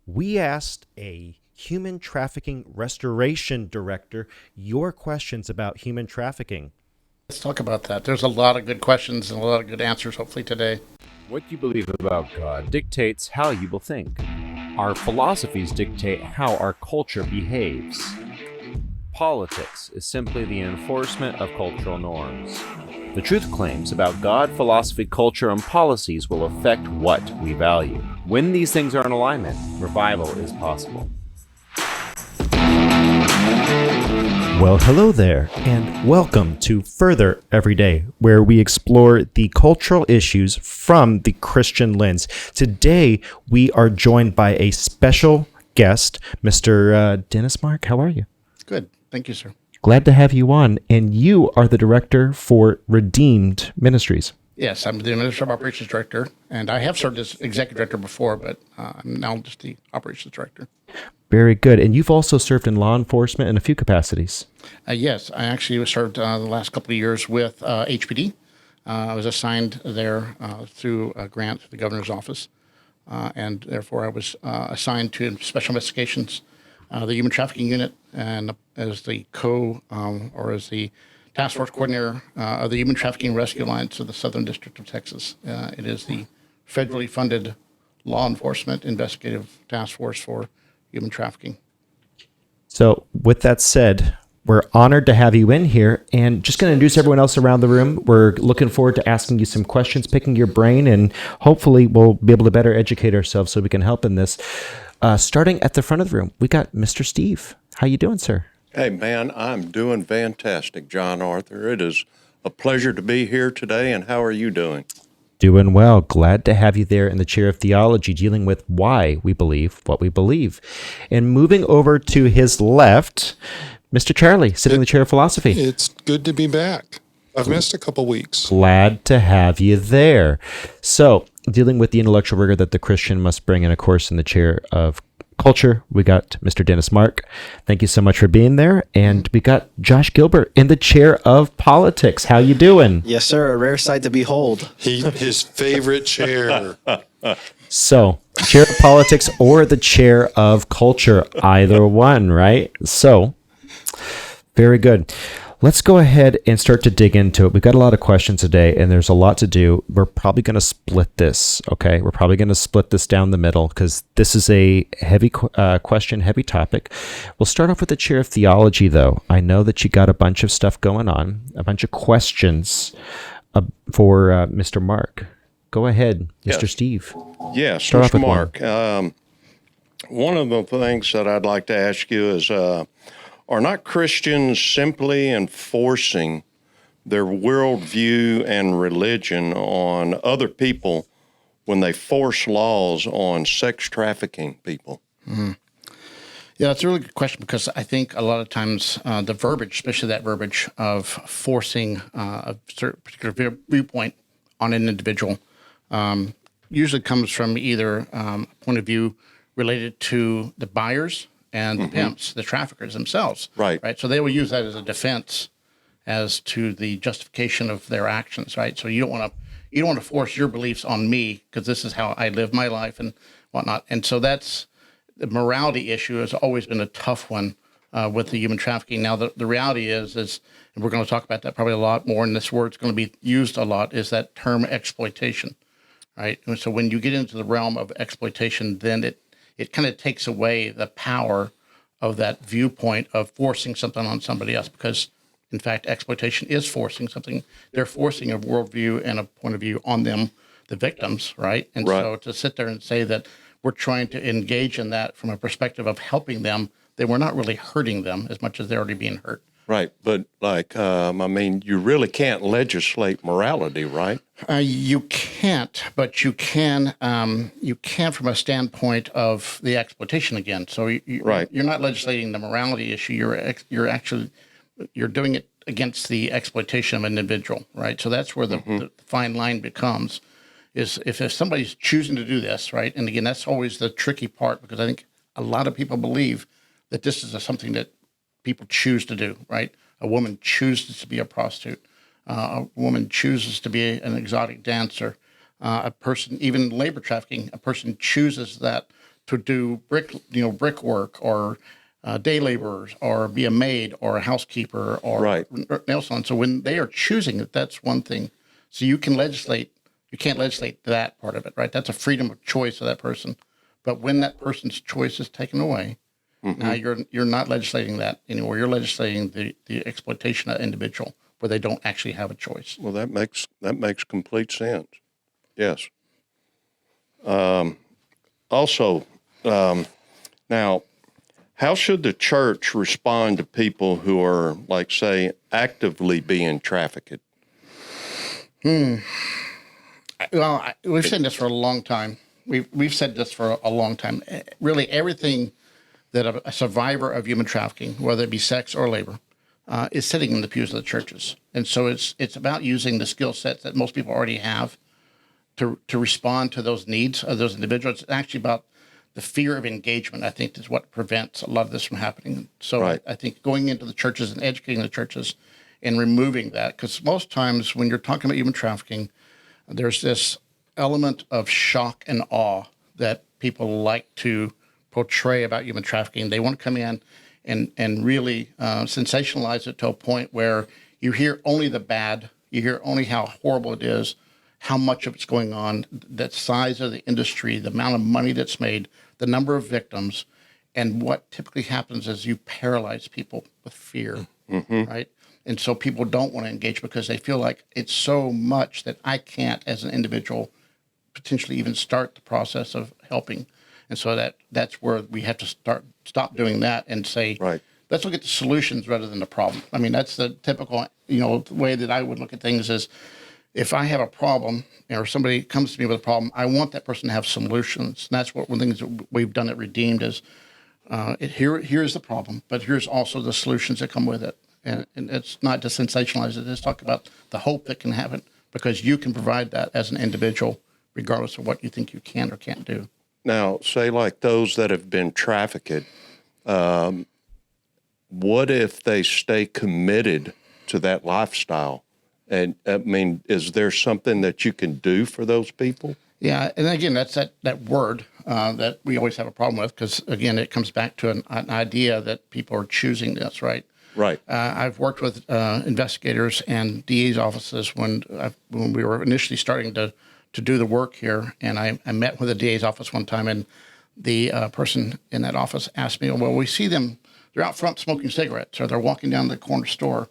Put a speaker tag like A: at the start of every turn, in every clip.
A: We asked a human trafficking restoration director your questions about human trafficking.
B: Let's talk about that. There's a lot of good questions and a lot of good answers, hopefully, today.
C: What you believe about God dictates how you will think. Our philosophies dictate how our culture behaves. Politics is simply the enforcement of cultural norms. The truth claims about God, philosophy, culture, and policies will affect what we value. When these things are in alignment, revival is possible.
A: Well, hello there, and welcome to Further Every Day, where we explore the cultural issues from the Christian lens. Today, we are joined by a special guest, Mr. Dennis Mark. How are you?
B: Good. Thank you, sir.
A: Glad to have you on, and you are the director for Redeemed Ministries.
B: Yes, I'm the Administrative Operations Director, and I have served as Executive Director before, but I'm now just the Operations Director.
A: Very good. And you've also served in law enforcement in a few capacities.
B: Yes, I actually served the last couple of years with HPD. I was assigned there through a grant to the governor's office, and therefore I was assigned to Special Investigations, the Human Trafficking Unit, and as the as the Task Force Coordinator of the Human Trafficking Rescue Alliance of the Southern District of Texas. It is the federally funded law enforcement investigative task force for human trafficking.
A: So with that said, we're honored to have you in here, and just going to introduce everyone else around the room. We're looking forward to asking you some questions, picking your brain, and hopefully we'll be able to better educate ourselves so we can help in this. Starting at the front of the room, we got Mr. Steve. How you doing, sir?
D: Hey, man, I'm doing fantastic, John Arthur. It is a pleasure to be here today, and how are you doing?
A: Doing well. Glad to have you there in the chair of theology, dealing with why we believe what we believe. And moving over to his left, Mr. Charlie, sitting in the chair of philosophy.
E: It's good to be back. I've missed a couple weeks.
A: Glad to have you there. So, dealing with the intellectual rigor that the Christian must bring, and of course, in the chair of culture, we got Mr. Dennis Mark. Thank you so much for being there. And we got Josh Gilbert in the chair of politics. How you doing?
F: Yes, sir. A rare sight to behold.
E: His favorite chair.
A: So, chair of politics or the chair of culture, either one, right? So, very good. Let's go ahead and start to dig into it. We've got a lot of questions today, and there's a lot to do. We're probably going to split this, okay? We're probably going to split this down the middle because this is a heavy question, heavy topic. We'll start off with the chair of theology, though. I know that you got a bunch of stuff going on, a bunch of questions for Mr. Mark. Go ahead, Mr.
D: Yes.
A: Steve.
D: Yes,
A: Start off
D: Mr.
A: with
D: Mark. One of the things that I'd like to ask you is, are not Christians simply enforcing their worldview and religion on other people when they force laws on sex trafficking people?
B: Mm-hmm. Yeah, that's a really good question because I think a lot of times the verbiage, especially that verbiage of forcing a certain particular viewpoint on an individual, usually comes from either a point of view related to the buyers and the pimps, the traffickers themselves.
D: Right.
B: So they will use that as a defense as to the justification of their actions, right? So you don't want to force your beliefs on me because this is how I live my life and whatnot. And so that's the morality issue has always been a tough one with the human trafficking. Now, the reality is, and we're going to talk about that probably a lot more, and this word's going to be used a lot, is that term exploitation, right? And so when you get into the realm of exploitation, then it kind of takes away the power of that viewpoint of forcing something on somebody else because, in fact, exploitation is forcing something. They're forcing a worldview and a point of view on them, the victims, right? And
D: Right.
B: So to sit there and say that we're trying to engage in that from a perspective of helping them, then we're not really hurting them as much as they're already being hurt.
D: Right, but you really can't legislate morality, right?
B: You can't, but you can from a standpoint of the exploitation again. So
D: Right.
B: You're not legislating the morality issue. You're doing it against the exploitation of an individual, right? So that's where the fine line becomes, is if somebody's choosing to do this, right? And again, that's always the tricky part because I think a lot of people believe that this is something that people choose to do, right? A woman chooses to be a prostitute. A woman chooses to be an exotic dancer. A person, even labor trafficking, a person chooses that to do brickwork or day laborers or be a maid or a housekeeper or
D: Right.
B: nail salon. So when they are choosing it, that's one thing. So you can legislate. You can't legislate that part of it, right? That's a freedom of choice of that person. But when that person's choice is taken away, now you're not legislating that anymore. You're legislating the exploitation of that individual where they don't actually have a choice.
D: Well, that makes complete sense. Yes. Also, now, how should the church respond to people who are, like, say, actively being trafficked?
B: Well, we've said this for a long time. We've said this for a long time. Really, everything that a survivor of human trafficking, whether it be sex or labor, is sitting in the pews of the churches. And so it's about using the skill sets that most people already have to respond to those needs of those individuals. It's actually about the fear of engagement, I think, is what prevents a lot of this from happening. So
D: Right.
B: I think going into the churches and educating the churches and removing that, because most times when you're talking about human trafficking, there's this element of shock and awe that people like to portray about human trafficking. They want to come in and really sensationalize it to a point where you hear only the bad, you hear only how horrible it is, how much of it's going on, the size of the industry, the amount of money that's made, the number of victims, and what typically happens is you paralyze people with fear, right? And so people don't want to engage because they feel like it's so much that I can't, as an individual, potentially even start the process of helping. And so that's where we have to stop doing that and say,
D: Right.
B: let's look at the solutions rather than the problem. I mean, that's the typical, way that I would look at things is if I have a problem or somebody comes to me with a problem, I want that person to have solutions. And that's what one of the things that we've done at Redeemed is here's the problem, but here's also the solutions that come with it. And it's not to sensationalize it. It's talk about the hope that can happen because you can provide that as an individual, regardless of what you think you can or can't do.
D: Now, say like those that have been trafficked, what if they stay committed to that lifestyle? And I mean, is there something that you can do for those people?
B: Yeah, and again, that's that word that we always have a problem with because, again, it comes back to an idea that people are choosing this, right?
D: Right.
B: I've worked with investigators and DA's offices when we were initially starting to do the work here, and I met with the DA's office one time, and the person in that office asked me, well, we see them, they're out front smoking cigarettes, or they're walking down the corner store.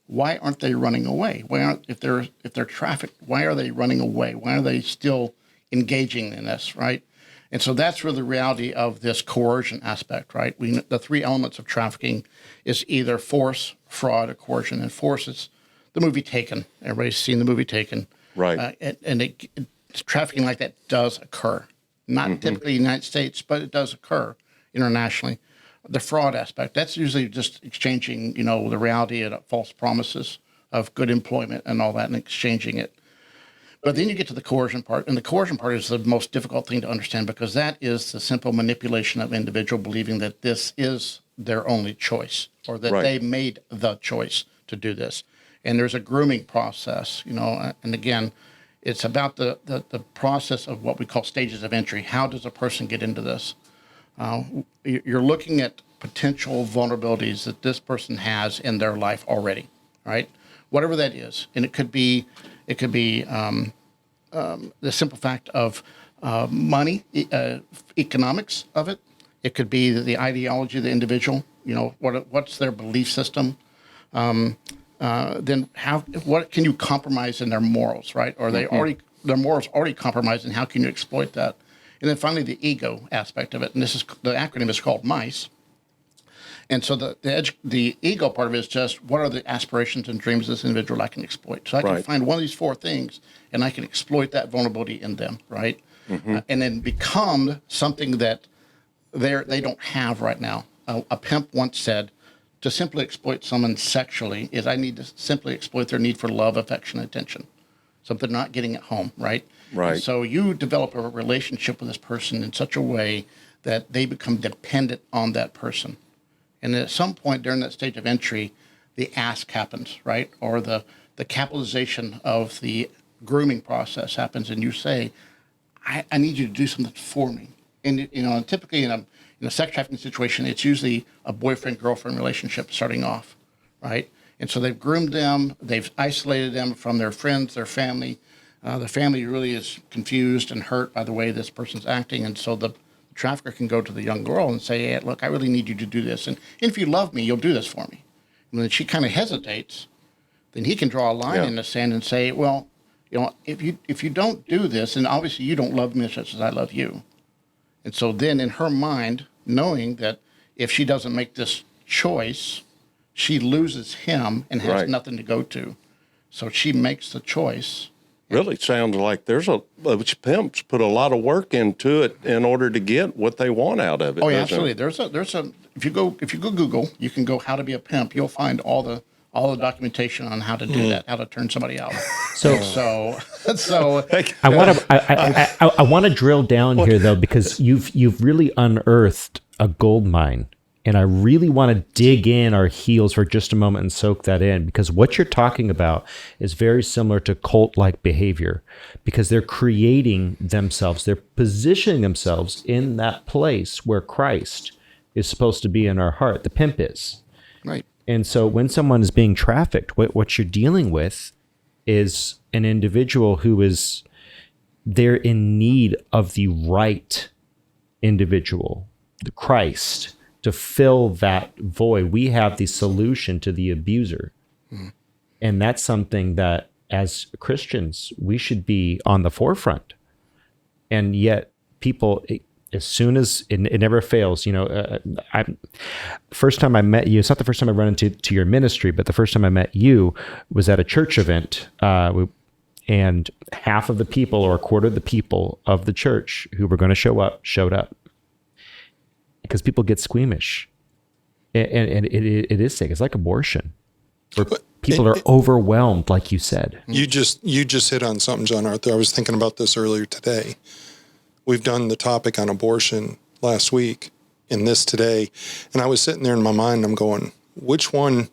B: Why aren't they running away? Why aren't, if they're trafficked, why are they running away? Why are they still engaging in this, right? And so that's really the reality of this coercion aspect, right? The three elements of trafficking is either force, fraud, or coercion. And force is the movie Taken. Everybody's seen the movie Taken.
D: Right.
B: And trafficking like that does occur. Not typically in the United States, but it does occur internationally. The fraud aspect, that's usually just exchanging, the reality of false promises of good employment and all that and exchanging it. But then you get to the coercion part, and the coercion part is the most difficult thing to understand because that is the simple manipulation of individual believing that this is their only choice or that
D: Right.
B: they made the choice to do this. And there's a grooming process, and again, it's about the process of what we call stages of entry. How does a person get into this? You're looking at potential vulnerabilities that this person has in their life already, right? Whatever that is, and it could be the simple fact of money, economics of it. It could be the ideology of the individual. What's their belief system. Then what can you compromise in their morals, right? Or their morals already compromised, and how can you exploit that? And then finally, the ego aspect of it, and the acronym is called MICE. And so the ego part of it is just what are the aspirations and dreams of this individual I can exploit. So I can
D: Right.
B: find one of these four things, and I can exploit that vulnerability in them, right? And then become something that they don't have right now. A pimp once said, to simply exploit someone sexually is I need to simply exploit their need for love, affection, and attention. Something they're not getting at home, right?
D: Right.
B: And so you develop a relationship with this person in such a way that they become dependent on that person. And at some point during that stage of entry, the ask happens, right? Or the capitalization of the grooming process happens, and you say, I need you to do something for me. And typically in a sex trafficking situation, it's usually a boyfriend-girlfriend relationship starting off, right? And so they've groomed them, they've isolated them from their friends, their family. The family really is confused and hurt by the way this person's acting, and so the trafficker can go to the young girl and say, hey, look, I really need you to do this, and if you love me, you'll do this for me. And then she kind of hesitates, then he can draw a line in the sand and say, well, if you don't do this, and obviously you don't love me as much as I love you. And so then in her mind, knowing that if she doesn't make this choice, she loses him and has nothing to go to. So she makes the choice.
D: Really sounds like pimps put a lot of work into it in order to get what they want out of it.
B: Oh, yeah, absolutely. There's a if you go Google, you can go how to be a pimp. You'll find all the documentation on how to do that, how to turn somebody out. So
A: I want to drill down here though, because you've really unearthed a gold mine, and I really want to dig in our heels for just a moment and soak that in, because what you're talking about is very similar to cult-like behavior, because they're creating themselves, they're positioning themselves in that place where Christ is supposed to be in our heart. The pimp is.
B: Right.
A: And so when someone is being trafficked, what you're dealing with is an individual who is, they're in need of the right individual, the Christ, to fill that void. We have the solution to the abuser. And that's something that as Christians, we should be on the forefront. And yet people, as soon as it never fails, first time I met you, it's not the first time I run into your ministry, but the first time I met you was at a church event, and half of the people or a quarter of the people of the church who were going to show up showed up, because people get squeamish, and it is sick. It's like abortion, where people are overwhelmed, like you said.
E: You just hit on something, John Arthur. I was thinking about this earlier today. We've done the topic on abortion last week and this today. And I was sitting there in my mind, I'm going, which one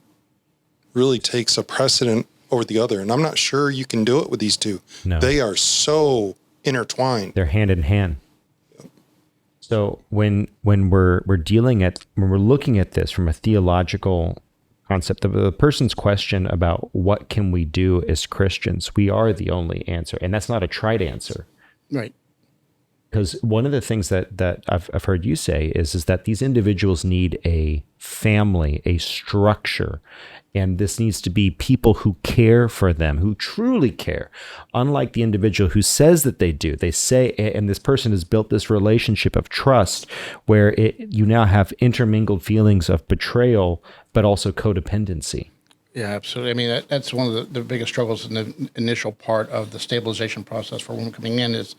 E: really takes a precedent over the other? And I'm not sure you can do it with these two.
A: No.
E: They are so intertwined.
A: They're hand in hand. So when we're looking at this from a theological concept, the person's question about what can we do as Christians, we are the only answer. And that's not a trite answer.
B: Right.
A: Because one of the things that I've heard you say is that these individuals need a family, a structure, and this needs to be people who care for them, who truly care, unlike the individual who says that they do. They say, and this person has built this relationship of trust where you now have intermingled feelings of betrayal, but also codependency.
B: Yeah, absolutely. I mean, that's one of the biggest struggles in the initial part of the stabilization process for a woman coming in is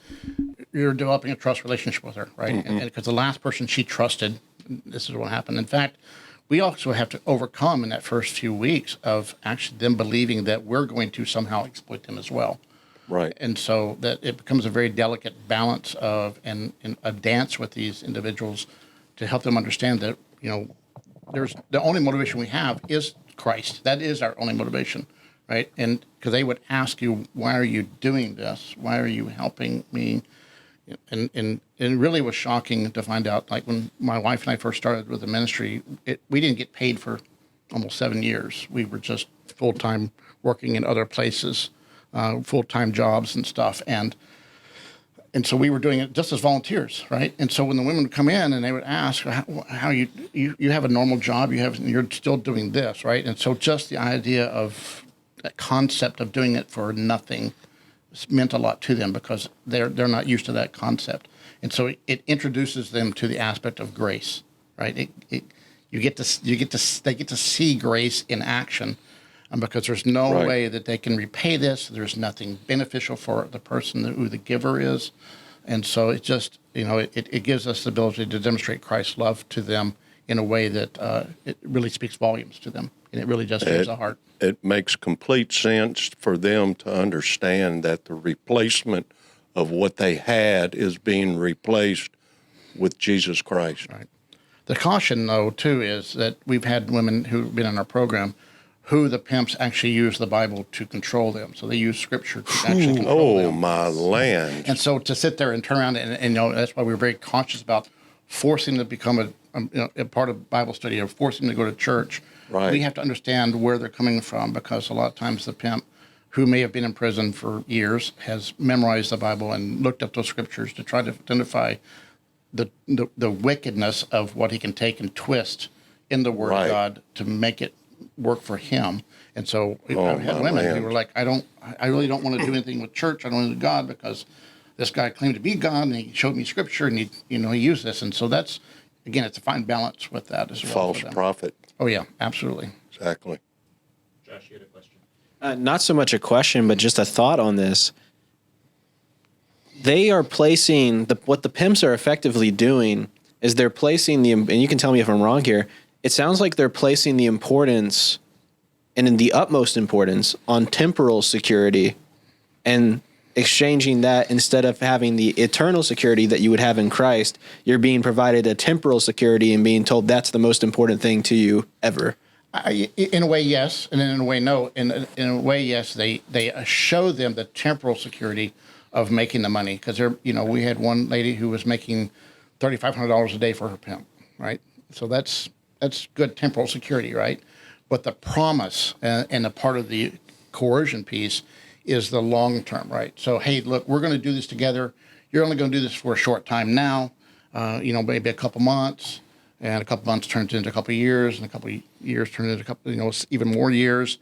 B: you're developing a trust relationship with her, right? And because the last person she trusted, this is what happened. In fact, we also have to overcome in that first few weeks of actually them believing that we're going to somehow exploit them as well.
D: Right.
B: And so that it becomes a very delicate balance of and a dance with these individuals to help them understand that, there's the only motivation we have is Christ. That is our only motivation, right? And because they would ask you, why are you doing this? Why are you helping me? And it really was shocking to find out, like when my wife and I first started with the ministry, we didn't get paid for almost 7 years. We were just full-time working in other places, full-time jobs and stuff. And so we were doing it just as volunteers, right? And so when the women would come in and they would ask, how you have a normal job, you're still doing this, right? And so just the idea of that concept of doing it for nothing meant a lot to them because they're not used to that concept. And so it introduces them to the aspect of grace, right? They get to see grace in action, because there's no way that they can repay this. There's nothing beneficial for the person who the giver is. And so it just, it gives us the ability to demonstrate Christ's love to them in a way that it really speaks volumes to them. And it really just gives the heart.
D: It makes complete sense for them to understand that the replacement of what they had is being replaced with Jesus Christ.
B: Right. The caution, though, too, is that we've had women who've been in our program who the pimps actually use the Bible to control them. So they use Scripture to actually control them.
D: Oh, my land.
B: And so to sit there and turn around and that's why we're very conscious about forcing them to become a part of Bible study or forcing them to go to church.
D: Right.
B: We have to understand where they're coming from, because a lot of times the pimp, who may have been in prison for years, has memorized the Bible and looked up those scriptures to try to identify the wickedness of what he can take and twist in the Word of God to make it work for him. And so I've had women who were like, I really don't want to do anything with church. I don't want to do God because this guy claimed to be God and he showed me scripture and he used this. And so that's, again, it's a fine balance with that as well.
D: False prophet.
B: Oh yeah, absolutely.
D: Exactly.
C: Josh, you had a question.
F: Not so much a question, but just a thought on this. They are placing what the pimps are effectively doing is they're placing and you can tell me if I'm wrong here. It sounds like they're placing the importance and in the utmost importance on temporal security and exchanging that instead of having the eternal security that you would have in Christ. You're being provided a temporal security and being told that's the most important thing to you ever.
B: In a way, yes, and then in a way, no. In a way, yes, they show them the temporal security of making the money, because we had one lady who was making $3,500 a day for her pimp, right? So that's good temporal security, right? But the promise and a part of the coercion piece is the long term, right? So hey, look, we're going to do this together. You're only going to do this for a short time now, maybe a couple months. And a couple months turns into a couple of years, and a couple of years turn into a couple, even more years.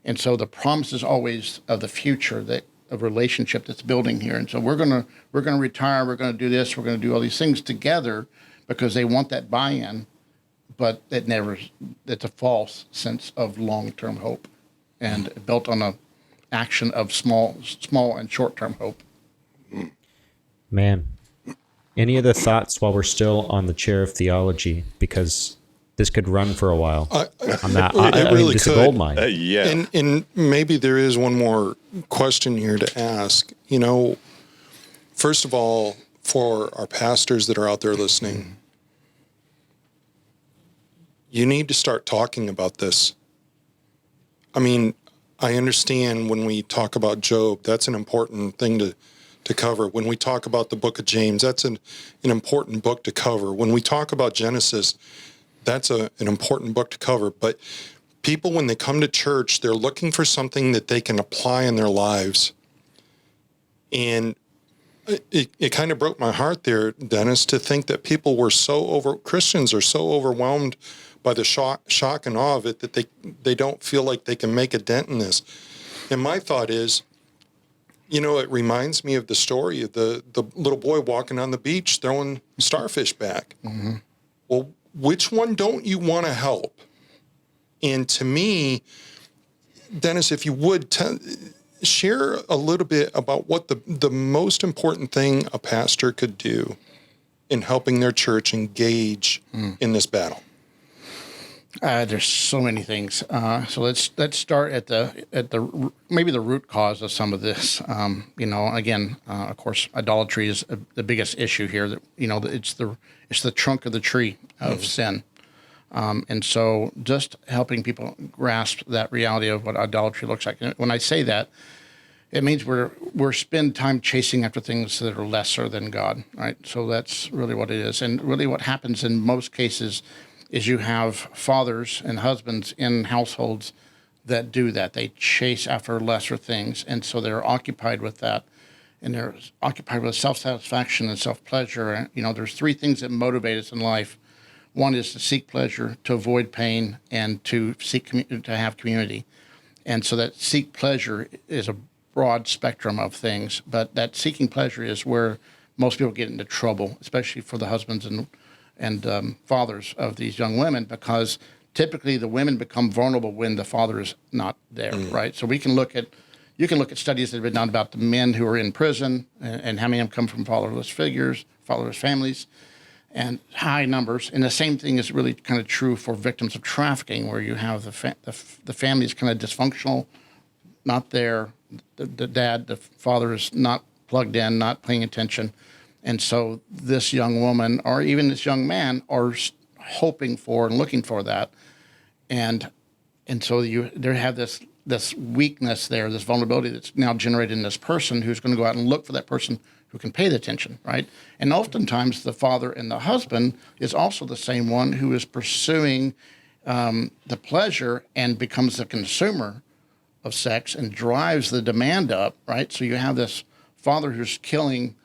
B: And so the promise is always of the future, that a relationship that's building here. And so we're gonna retire, we're gonna do this, we're gonna do all these things together because they want that buy-in, but it's a false sense of long-term hope and built on a action of small and short-term hope.
A: Man. Any other thoughts while we're still on the chair of theology? Because this could run for a while. On that,
E: it really
A: it's
E: could.
A: a gold mine.
D: Yeah.
E: And maybe there is one more question here to ask. First of all, for our pastors that are out there listening, you need to start talking about this. I mean, I understand when we talk about Job, that's an important thing to cover. When we talk about the book of James, that's an important book to cover. When we talk about Genesis, that's an important book to cover. But people, when they come to church, they're looking for something that they can apply in their lives. And it kind of broke my heart there, Dennis, to think that Christians are so overwhelmed by the shock and awe of it that they don't feel like they can make a dent in this. And my thought is, it reminds me of the story of the little boy walking on the beach throwing starfish back. Mm-hmm. Well, which one don't you want to help? And to me, Dennis, if you would, share a little bit about what the most important thing a pastor could do in helping their church engage in this battle.
B: There's so many things. So let's start at the maybe the root cause of some of this. Of course, idolatry is the biggest issue here. That it's the trunk of the tree of sin, and so just helping people grasp that reality of what idolatry looks like. And when I say that, it means we're spend time chasing after things that are lesser than God, right? So that's really what it is, and really what happens in most cases is you have fathers and husbands in households that do that. They chase after lesser things, and so they're occupied with that, and they're occupied with self-satisfaction and self-pleasure. There's three things that motivate us in life. One is to seek pleasure, to avoid pain, and to to have community. And so that seek pleasure is a broad spectrum of things, but that seeking pleasure is where most people get into trouble, especially for the husbands and fathers of these young women, because typically the women become vulnerable when the father is not there, right? So you can look at studies that have been done about the men who are in prison and how many of them come from fatherless families, and high numbers. And the same thing is really kind of true for victims of trafficking, where you have the family is kind of dysfunctional, not there. The father is not plugged in, not paying attention. And so this young woman or even this young man are hoping for and looking for that. And And so there have this weakness there, this vulnerability that's now generated in this person who's going to go out and look for that person who can pay the attention, right? And oftentimes the father and the husband is also the same one who is pursuing the pleasure and becomes the consumer of sex and drives the demand up, right? So you have this father who's killing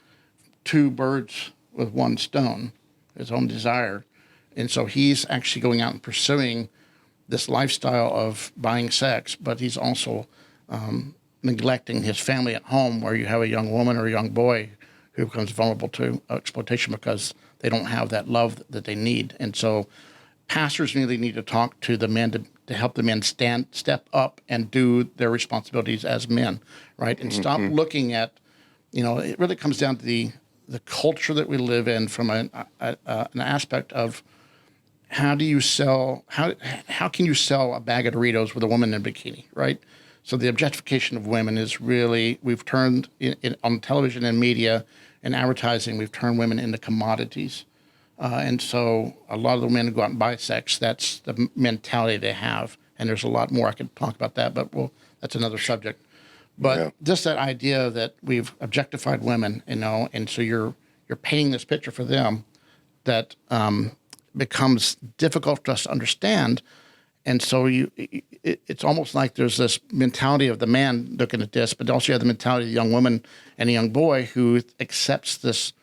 B: two birds with one stone, his own desire. And so he's actually going out and pursuing this lifestyle of buying sex, but he's also neglecting his family at home, where you have a young woman or a young boy who becomes vulnerable to exploitation because they don't have that love that they need. And so pastors really need to talk to the men to help the men step up and do their responsibilities as men, right? And stop looking at, it really comes down to the culture that we live in from an aspect of how can you sell a bag of Doritos with a woman in a bikini, right? So the objectification of women is really, we've turned on television and media and advertising, we've turned women into commodities. And so a lot of the men who go out and buy sex, that's the mentality they have. And there's a lot more I could talk about that, but that's another subject. But just that idea that we've objectified women, and so you're painting this picture for them that becomes difficult for us to understand. And so it's almost like there's this mentality of the man looking at this, but also you have the mentality of the young woman and a young boy who accepts this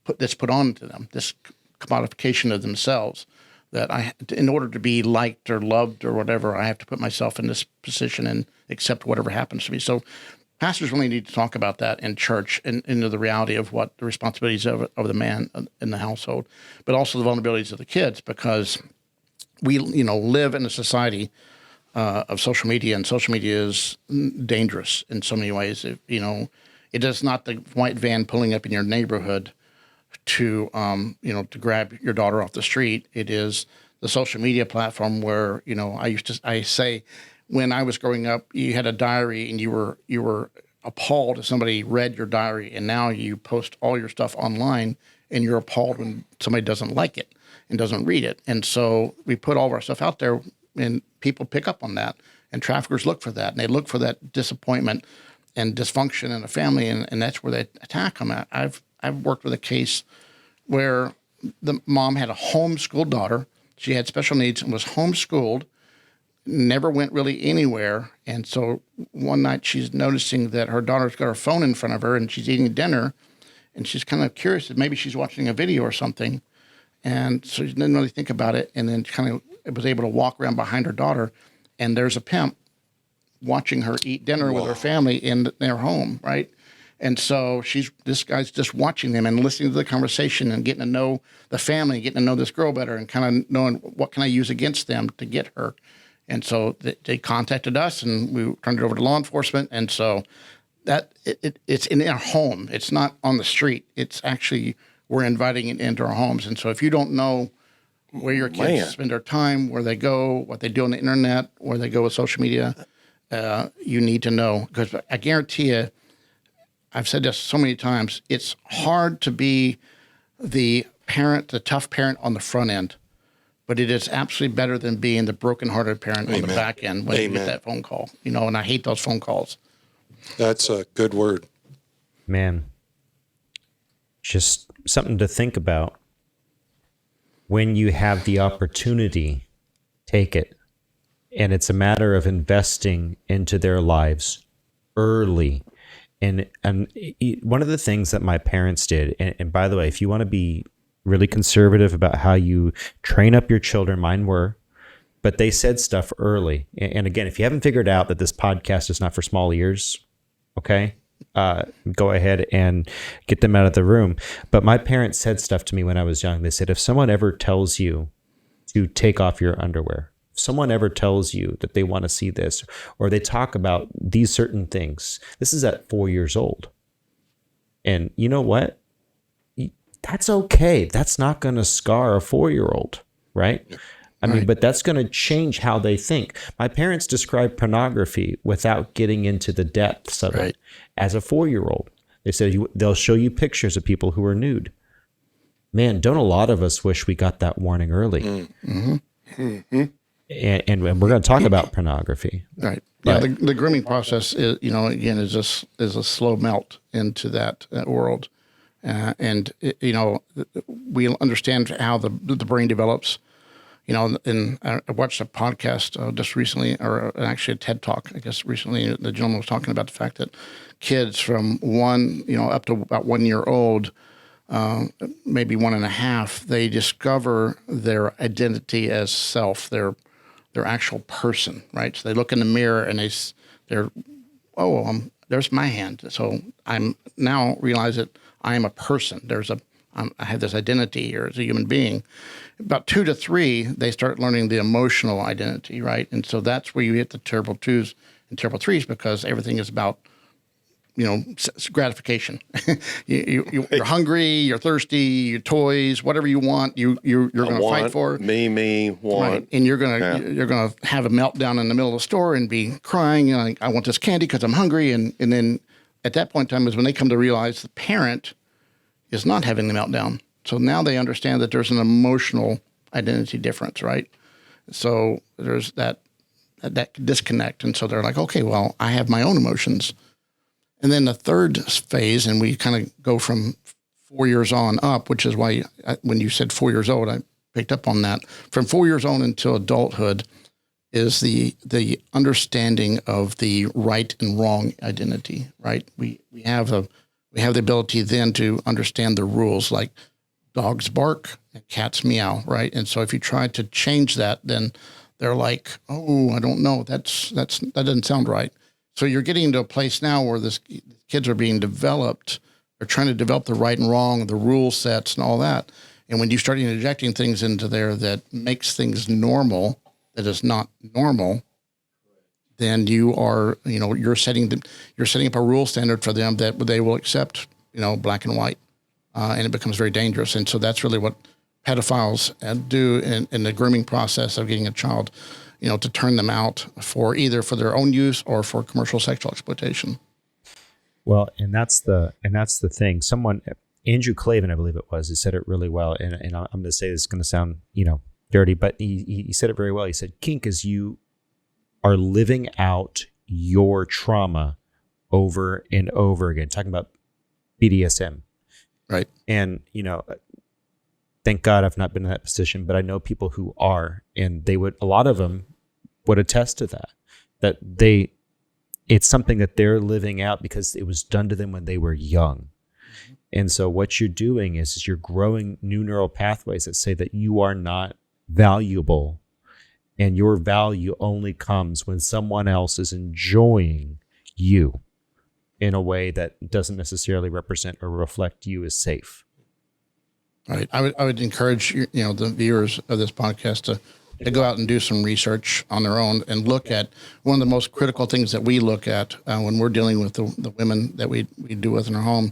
B: put on to them, this commodification of themselves, that in order to be liked or loved or whatever, I have to put myself in this position and accept whatever happens to me. So pastors really need to talk about that in church and into the reality of what the responsibilities of the man in the household, but also the vulnerabilities of the kids, because we, live in a society of social media, and social media is dangerous in so many ways. It is not the white van pulling up in your neighborhood to grab your daughter off the street. It is the social media platform where, I say, when I was growing up, you had a diary and you were appalled if somebody read your diary, and now you post all your stuff online and you're appalled when somebody doesn't like it and doesn't read it. And so we put all of our stuff out there, and people pick up on that, and traffickers look for that, and they look for that disappointment and dysfunction in a family, and that's where they attack them at. I've worked with a case where the mom had a homeschooled daughter. She had special needs and was homeschooled, never went really anywhere. And so one night she's noticing that her daughter's got her phone in front of her and she's eating dinner, and she's kind of curious that maybe she's watching a video or something. And so she didn't really think about it, and then kind of was able to walk around behind her daughter, and there's a pimp watching her eat dinner with her family in their home, right? And so this guy's just watching them and listening to the conversation and getting to know the family, getting to know this girl better, and kind of knowing what can I use against them to get her. And so they contacted us, and we turned it over to law enforcement. And so that it's in our home. It's not on the street. It's actually, we're inviting it into our homes. And so if you don't know where your kids spend their time, where they go, what they do on the internet, where they go with social media, you need to know. Because I guarantee you, I've said this so many times, it's hard to be the tough parent on the front end, but it is absolutely better than being the brokenhearted parent on the back end when you get that phone call. And I hate those phone calls.
E: That's a good word.
A: Man, just something to think about. When you have the opportunity, take it. And it's a matter of investing into their lives early. And one of the things that my parents did, and by the way, if you want to be really conservative about how you train up your children, mine were, but they said stuff early. And again, if you haven't figured out that this podcast is not for small ears, okay, go ahead and get them out of the room. But my parents said stuff to me when I was young. They said, if someone ever tells you to take off your underwear, if someone ever tells you that they want to see this, or they talk about these certain things, this is at 4 years old. And you know what? That's okay. That's not going to scar a 4-year-old, right? I mean, but that's going to change how they think. My parents described pornography without getting into the depths of it as a 4-year-old. They said they'll show you pictures of people who are nude. Man, don't a lot of us wish we got that warning early? and we're going to talk about pornography.
B: Right.
A: But-
B: Yeah. The grooming process is, again, is a slow melt into that world. We understand how the brain develops, and I watched a podcast just recently, or actually a TED Talk, I guess recently. The gentleman was talking about the fact that kids from up to about 1 year old, maybe 1.5, they discover their identity as self, their actual person, right? So they look in the mirror and there's my hand. So I'm now realize that I am a person. I have this identity here as a human being. About 2 to 3, they start learning the emotional identity, right? And so that's where you hit the terrible 2s and terrible 3s, because everything is about, gratification. You're hungry, you're thirsty, your toys, whatever you want, you're going to fight for.
D: Me, want.
B: Right. And you're gonna have a meltdown in the middle of the store and be crying. Like, I want this candy because I'm hungry. And then at that point in time is when they come to realize the parent is not having the meltdown. So now they understand that there's an emotional identity difference, right? So there's that disconnect. And so they're like, okay, well, I have my own emotions. And then the third phase, and we kind of go from 4 years on up, which is why when you said 4 years old, I picked up on that. From 4 years on until adulthood is the understanding of the right and wrong identity, right? We have the ability then to understand the rules, like dogs bark and cats meow, right? And so if you try to change that, then they're like, oh, I don't know, that doesn't sound right. So you're getting to a place now where kids are being developed. They're trying to develop the right and wrong, the rule sets and all that. And when you start injecting things into there that makes things normal, that is not normal, then you are, you're setting up a rule standard for them that they will accept, black and white. And it becomes very dangerous. And so that's really what pedophiles do in the grooming process of getting a child, to turn them out for either for their own use or for commercial sexual exploitation.
A: Well, and that's the thing. Someone, Andrew Clavin, I believe it was, he said it really well. And I'm going to say this is going to sound, dirty, but he said it very well. He said, kink is you are living out your trauma over and over again, talking about BDSM.
B: Right. And,
A: thank God I've not been in that position, but I know people who are, and a lot of them would attest to that it's something that they're living out because it was done to them when they were young. Mm-hmm. And so what you're doing is you're growing new neural pathways that say that you are not valuable, and your value only comes when someone else is enjoying you in a way that doesn't necessarily represent or reflect you as safe.
B: Right. I would encourage the viewers of this podcast to go out and do some research on their own and look at one of the most critical things that we look at when we're dealing with the women that we do with in our home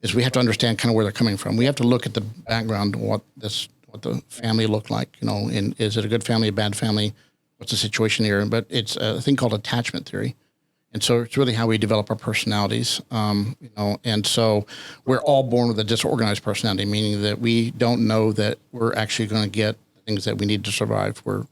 B: is we have to understand kind of where they're coming from. We have to look at the background, what the family looked like, and is it a good family, a bad family? What's the situation here? But it's a thing called attachment theory. And so it's really how we develop our personalities, and so we're all born with a disorganized personality, meaning that we don't know that we're actually going to get things that we need to survive. When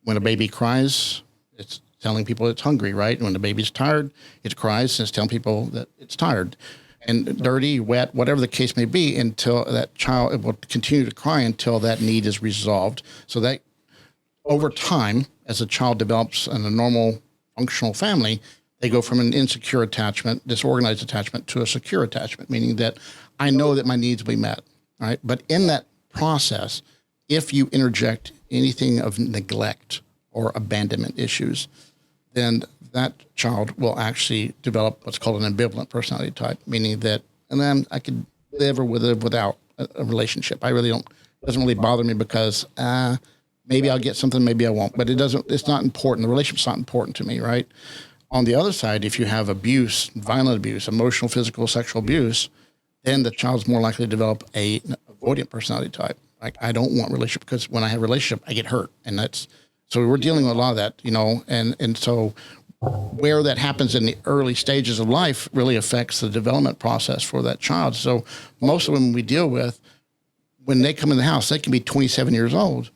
B: a baby cries, it's telling people it's hungry, right? And when the baby's tired, it cries and it's telling people that it's tired. And dirty, wet, whatever the case may be, until that child, it will continue to cry until that need is resolved. So that over time, as a child develops in a normal functional family, they go from an insecure attachment, disorganized attachment, to a secure attachment, meaning that I know that my needs will be met, right? But in that process, if you interject anything of neglect or abandonment issues, then that child will actually develop what's called an ambivalent personality type, meaning that, and then I could live or live without a relationship. It doesn't really bother me because maybe I'll get something, maybe I won't, but it's not important. The relationship's not important to me, right? On the other side, if you have abuse, violent abuse, emotional, physical, sexual abuse, then the child's more likely to develop a avoidant personality type. Like, I don't want relationship because when I have a relationship, I get hurt. And so we're dealing with a lot of that, and so where that happens in the early stages of life really affects the development process for that child. So most of them we deal with, when they come in the house, they can be 27 years old,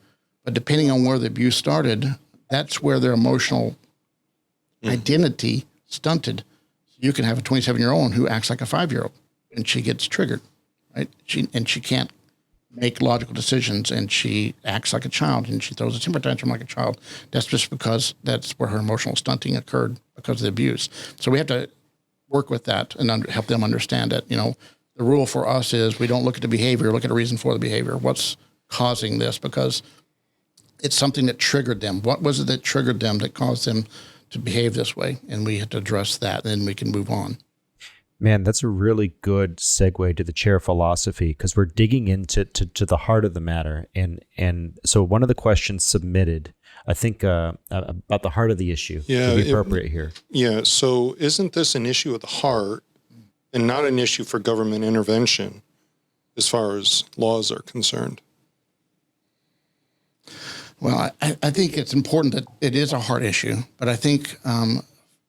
B: But depending on where the abuse started, that's where their emotional identity stunted. You can have a 27-year-old who acts like a 5-year-old, and she gets triggered, right? She can't make logical decisions, and she acts like a child, and she throws a temper tantrum like a child. That's just because that's where her emotional stunting occurred because of the abuse. So we have to work with that and help them understand it. You know, the rule for us is we don't look at the behavior, look at the reason for the behavior. What's causing this? Because it's something that triggered them. What was it that triggered them that caused them to behave this way? And we have to address that, and then we can move on.
A: Man, that's a really good segue to the chair philosophy, because we're digging into to the heart of the matter. And so one of the questions submitted, I think, about the heart of the issue would be appropriate here.
E: Yeah, so isn't this an issue of the heart and not an issue for government intervention as far as laws are concerned?
B: Well, I think it's important that it is a heart issue, but I think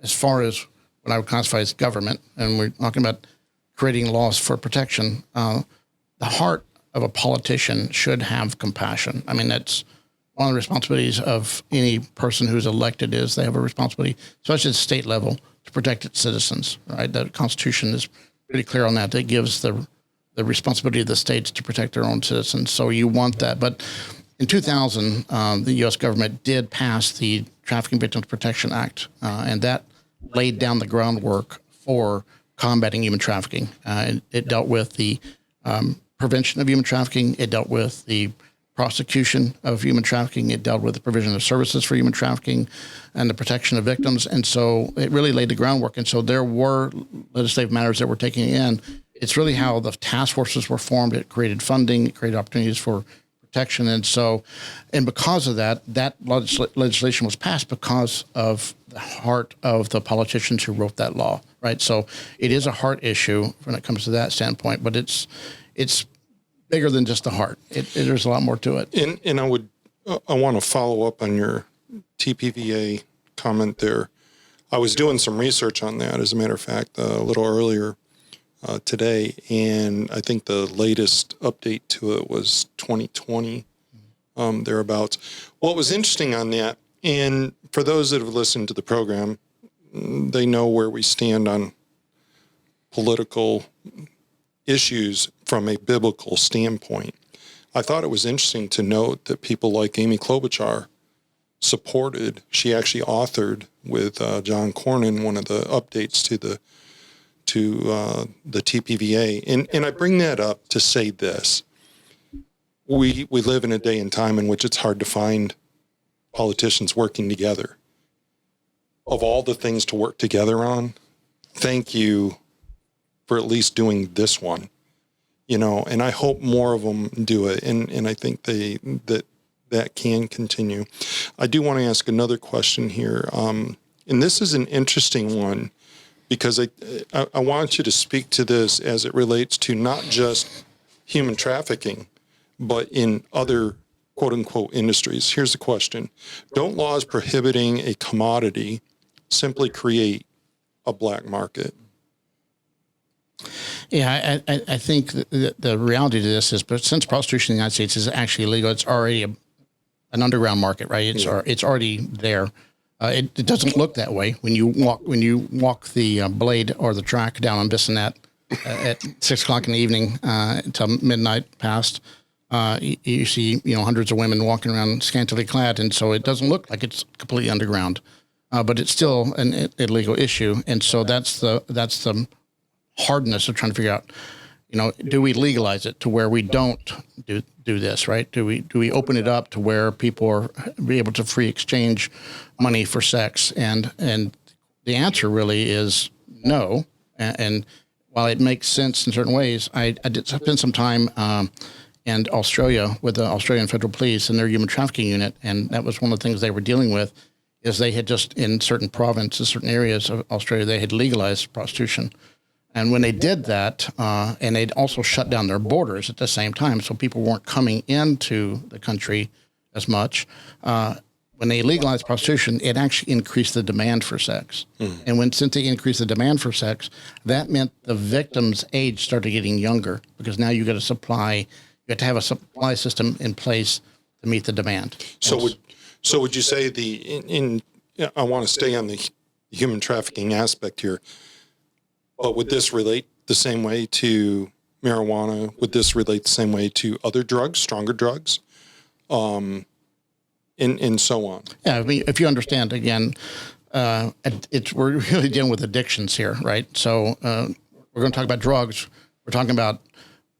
B: as far as what I would classify as government, and we're talking about creating laws for protection, the heart of a politician should have compassion. I mean, that's one of the responsibilities of any person who's elected is they have a responsibility, especially at the state level, to protect its citizens, right? The Constitution is pretty clear on that. It gives the responsibility of the states to protect their own citizens. So you want that. But in 2000, the U.S. government did pass the Trafficking Victims Protection Act, and that laid down the groundwork for combating human trafficking. It dealt with the prevention of human trafficking. It dealt with the prosecution of human trafficking. It dealt with the provision of services for human trafficking and the protection of victims. And so it really laid the groundwork. And so there were legislative matters that were taken in. It's really how the task forces were formed. It created funding. It created opportunities for protection. And so, and because of that, that legislation was passed because of the heart of the politicians who wrote that law, right? So it is a heart issue when it comes to that standpoint, but it's bigger than just the heart. There's a lot more to it.
E: And I want to follow up on your TPVA comment there. I was doing some research on that, as a matter of fact, a little earlier today, and I think the latest update to it was 2020, thereabouts. What was interesting on that, and for those that have listened to the program, they know where we stand on political issues from a biblical standpoint. I thought it was interesting to note that people like Amy Klobuchar supported, she actually authored with John Cornyn one of the updates to the TPVA. And I bring that up to say this. We live in a day and time in which it's hard to find politicians working together. Of all the things to work together on, thank you for at least doing this one, and I hope more of them do it. And I think that can continue. I do want to ask another question here. And this is an interesting one, because I want you to speak to this as it relates to not just human trafficking, but in other quote-unquote industries. Here's the question. Don't laws prohibiting a commodity simply create a black market?
B: Yeah, I think the reality to this is, but since prostitution in the United States is actually illegal, it's already an underground market, right? It's already there. It doesn't look that way when you walk the blade or the track down on Bissonnette at 6 o'clock in the evening until midnight past. You see, hundreds of women walking around scantily clad, and so it doesn't look like it's completely underground, but it's still an illegal issue, and so that's the hardness of trying to figure out, do we legalize it to where we don't do this, right? Do we open it up to where people are be able to free exchange money for sex? And the answer really is no. And while it makes sense in certain ways, I did spend some time in Australia with the Australian Federal Police and their human trafficking unit, and that was one of the things they were dealing with. Is they had just in certain provinces, certain areas of Australia, they had legalized prostitution. And when they did that, and they'd also shut down their borders at the same time, so people weren't coming into the country as much. When they legalized prostitution, it actually increased the demand for sex. And since they increased the demand for sex, that meant the victim's age started getting younger, because now you got to have a supply system in place to meet the demand.
E: So would you say I want to stay on the human trafficking aspect here, but would this relate the same way to marijuana? Would this relate the same way to other drugs, stronger drugs, and so on?
B: Yeah, I mean, if you understand, again, we're really dealing with addictions here, right? So we're going to talk about drugs. We're talking about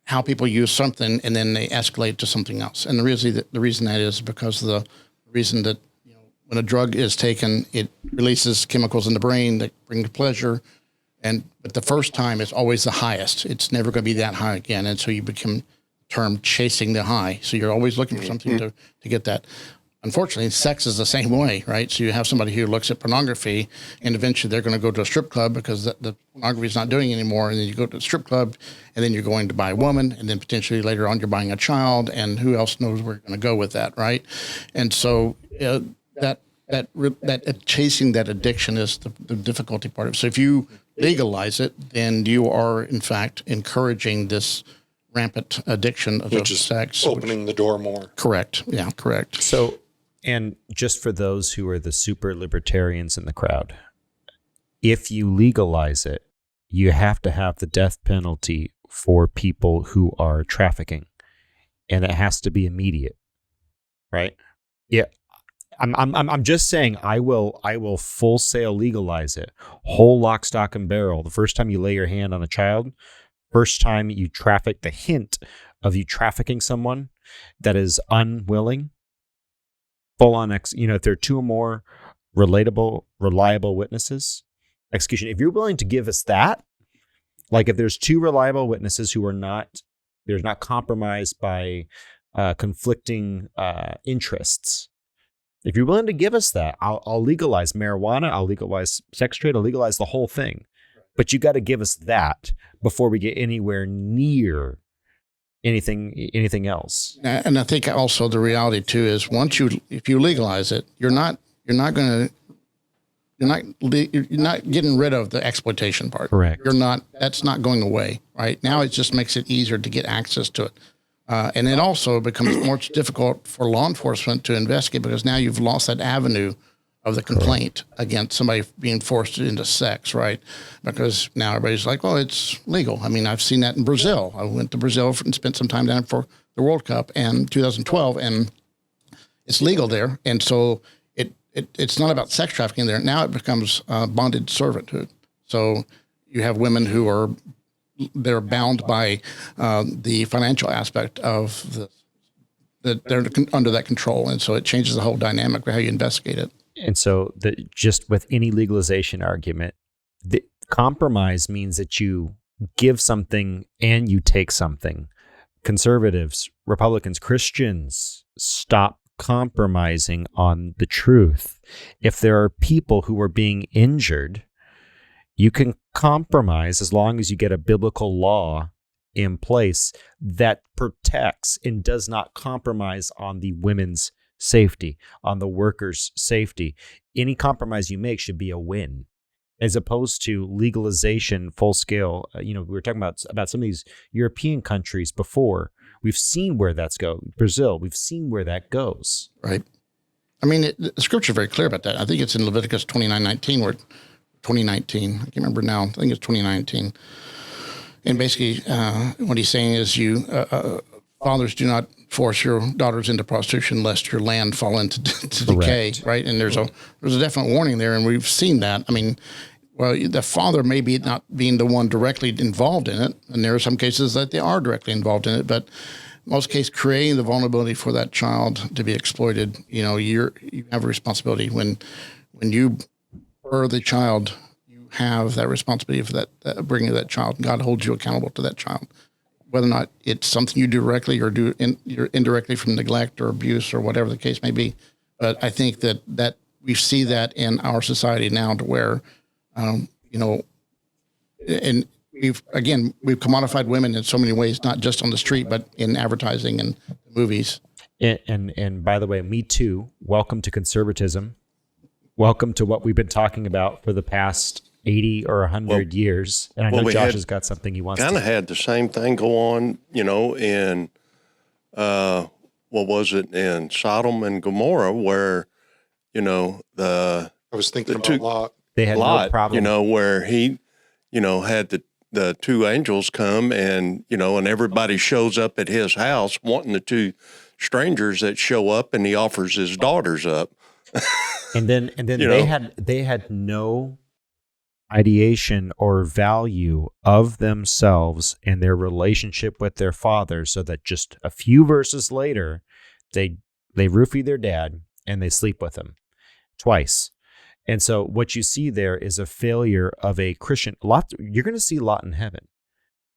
B: how people use something and then they escalate to something else. And the reason that is because of the reason that when a drug is taken, it releases chemicals in the brain that bring pleasure. But the first time is always the highest. It's never going to be that high again. And so you become termed chasing the high. So you're always looking for something to get that. Unfortunately, sex is the same way, right? So you have somebody who looks at pornography, and eventually they're going to go to a strip club because the pornography is not doing it anymore. And then you go to a strip club, and then you're going to buy a woman, and then potentially later on you're buying a child, and who else knows where you're going to go with that, right? And so that chasing that addiction is the difficulty part of it. So if you legalize it, then you are in fact encouraging this rampant addiction of sex,
E: opening the door more.
B: Correct. Yeah, correct.
A: So, and just for those who are the super libertarians in the crowd, if you legalize it, you have to have the death penalty for people who are trafficking, and it has to be immediate, right? Yeah. I'm just saying I will full sail legalize it, whole lock, stock, and barrel. The first time you lay your hand on a child, first time you traffic, the hint of you trafficking someone that is unwilling, full on if there are two or more reliable witnesses, execution. If you're willing to give us that, like if there's two reliable witnesses who are not compromised by conflicting interests. If you're willing to give us that, I'll legalize marijuana, I'll legalize sex trade, I'll legalize the whole thing. But you got to give us that before we get anywhere near anything else.
B: And I think also the reality too is if you legalize it, you're not getting rid of the exploitation part.
A: Correct.
B: That's not going away, right? Now it just makes it easier to get access to it. And it also becomes more difficult for law enforcement to investigate because now you've lost that avenue of the complaint against somebody being forced into sex, right? Because now everybody's like, well, it's legal. I mean, I've seen that in Brazil. I went to Brazil and spent some time down for the World Cup in 2012, and it's legal there. And so it's not about sex trafficking there. Now it becomes bonded servanthood. So you have women who they're bound by the financial aspect of they're under that control. And so it changes the whole dynamic of how you investigate it.
A: And so just with any legalization argument, the compromise means that you give something and you take something. Conservatives, Republicans, Christians, stop compromising on the truth. If there are people who are being injured, you can compromise as long as you get a biblical law in place that protects and does not compromise on the women's safety, on the workers' safety. Any compromise you make should be a win, as opposed to legalization full scale. We were talking about some of these European countries before. We've seen where that's go. Brazil, we've seen where that goes.
B: Right. I mean, the scripture is very clear about that. I think it's in Leviticus 29:19 where 2019. I can't remember now. I think it's 2019. And basically, what he's saying is, fathers, do not force your daughters into prostitution, lest your land fall into decay. Right? And there's a definite warning there, and we've seen that. I mean, well, the father may be not being the one directly involved in it, and there are some cases that they are directly involved in it, but in most cases, creating the vulnerability for that child to be exploited. You have a responsibility when you birth the child. You have that responsibility for that bringing that child. God holds you accountable to that child, whether or not it's something you do directly or you're indirectly from neglect or abuse or whatever the case may be. But I think that we see that in our society now, to where, and we've commodified women in so many ways, not just on the street, but in advertising and movies.
A: And by the way, me too. Welcome to conservatism. Welcome to what we've been talking about for the past 80 or 100 years. And I know Josh has got something he wants to.
D: Kind of had the same thing go on, in what was it, in Sodom and Gomorrah, where,
E: I was thinking about Lot.
A: They had no
D: Lot,
A: problem.
D: where he, had the two angels come and, and everybody shows up at his house wanting the two strangers that show up, and he offers his daughters up.
A: And then they had no ideation or value of themselves and their relationship with their father, so that just a few verses later, they roofie their dad and they sleep with him twice. And so what you see there is a failure of a Christian. Lot, you're going to see Lot in heaven,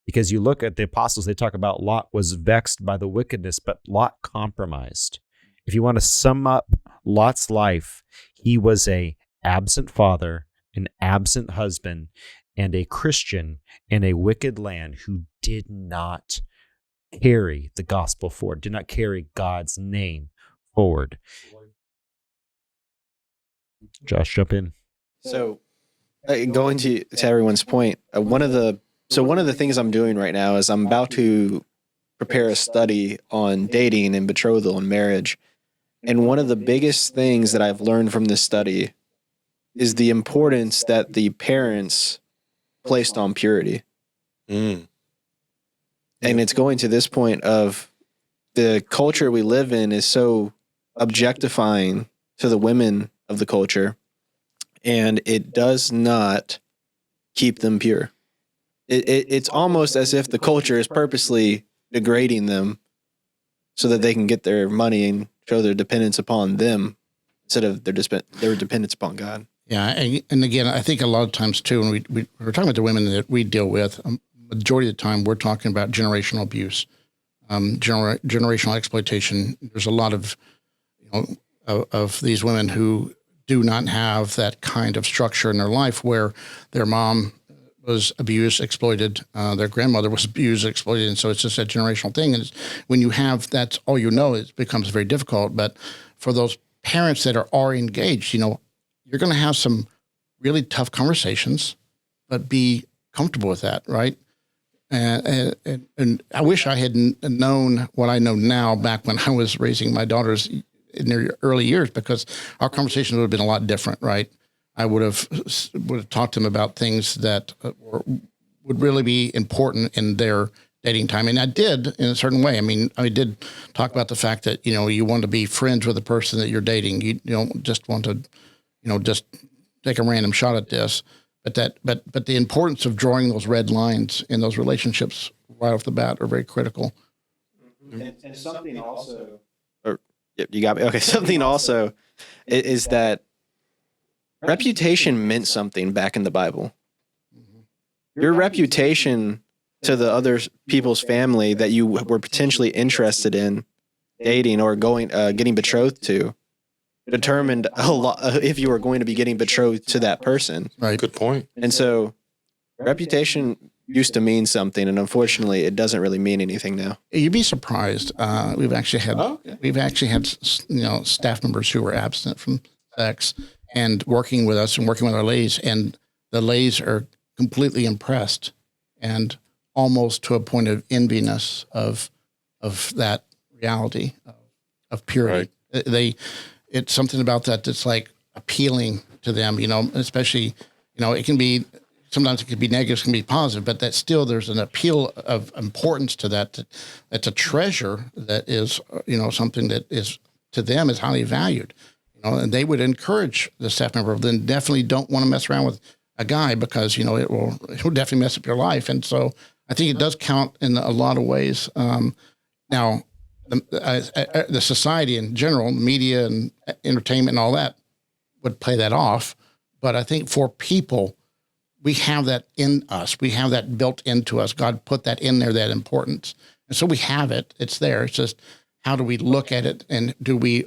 A: because you look at the apostles, they talk about Lot was vexed by the wickedness, but Lot compromised. If you want to sum up Lot's life, he was a absent father, an absent husband, and a Christian in a wicked land who did not carry the gospel forward, did not carry God's name forward. Josh, jump in.
F: So, going to everyone's point, one of the things I'm doing right now is I'm about to prepare a study on dating and betrothal and marriage. And one of the biggest things that I've learned from this study is the importance that the parents placed on purity.
E: Mm.
F: And it's going to this point of the culture we live in is so objectifying to the women of the culture, and it does not keep them pure. It's almost as if the culture is purposely degrading them so that they can get their money and show their dependence upon them instead of their dependence upon God.
B: Yeah, and again, I think a lot of times too, when we're talking about the women that we deal with, majority of the time we're talking about generational abuse, generational exploitation. There's a lot of, of these women who do not have that kind of structure in their life where their mom was abused, exploited, their grandmother was abused, exploited, and so it's just a generational thing. And when you have that's all it becomes very difficult. But for those parents that are engaged, you're going to have some really tough conversations, but be comfortable with that, right? And I wish I had known what I know now back when I was raising my daughters in their early years, because our conversations would have been a lot different, right? I would have talked to them about things that would really be important in their dating time. And I did in a certain way. I mean, I did talk about the fact that, you want to be friends with the person that you're dating. You don't just want to, just take a random shot at this. But the importance of drawing those red lines in those relationships right off the bat are very critical.
F: And something also, you got me. Okay, something also is that reputation meant something back in the Bible. Your reputation to the other people's family that you were potentially interested in dating or getting betrothed to determined a lot if you were going to be getting betrothed to that person.
E: Right. Good point.
F: And so reputation used to mean something, and unfortunately it doesn't really mean anything now.
B: You'd be surprised. We've actually had staff members who were abstinent from sex and working with us and working with our ladies, and the ladies are completely impressed and almost to a point of enviness of that reality of purity. Right. It's something about that that's like appealing to them, especially, it can be, sometimes it can be negative, it can be positive, but that still there's an appeal of importance to that. That's a treasure that is, something that is to them is highly valued, and they would encourage the staff member, then definitely don't want to mess around with a guy because, it will definitely mess up your life. And so I think it does count in a lot of ways. Now, the society in general, media and entertainment and all that would play that off. But I think for people, we have that in us. We have that built into us. God put that in there, that importance. And so we have it. It's there. It's just, how do we look at it? And do we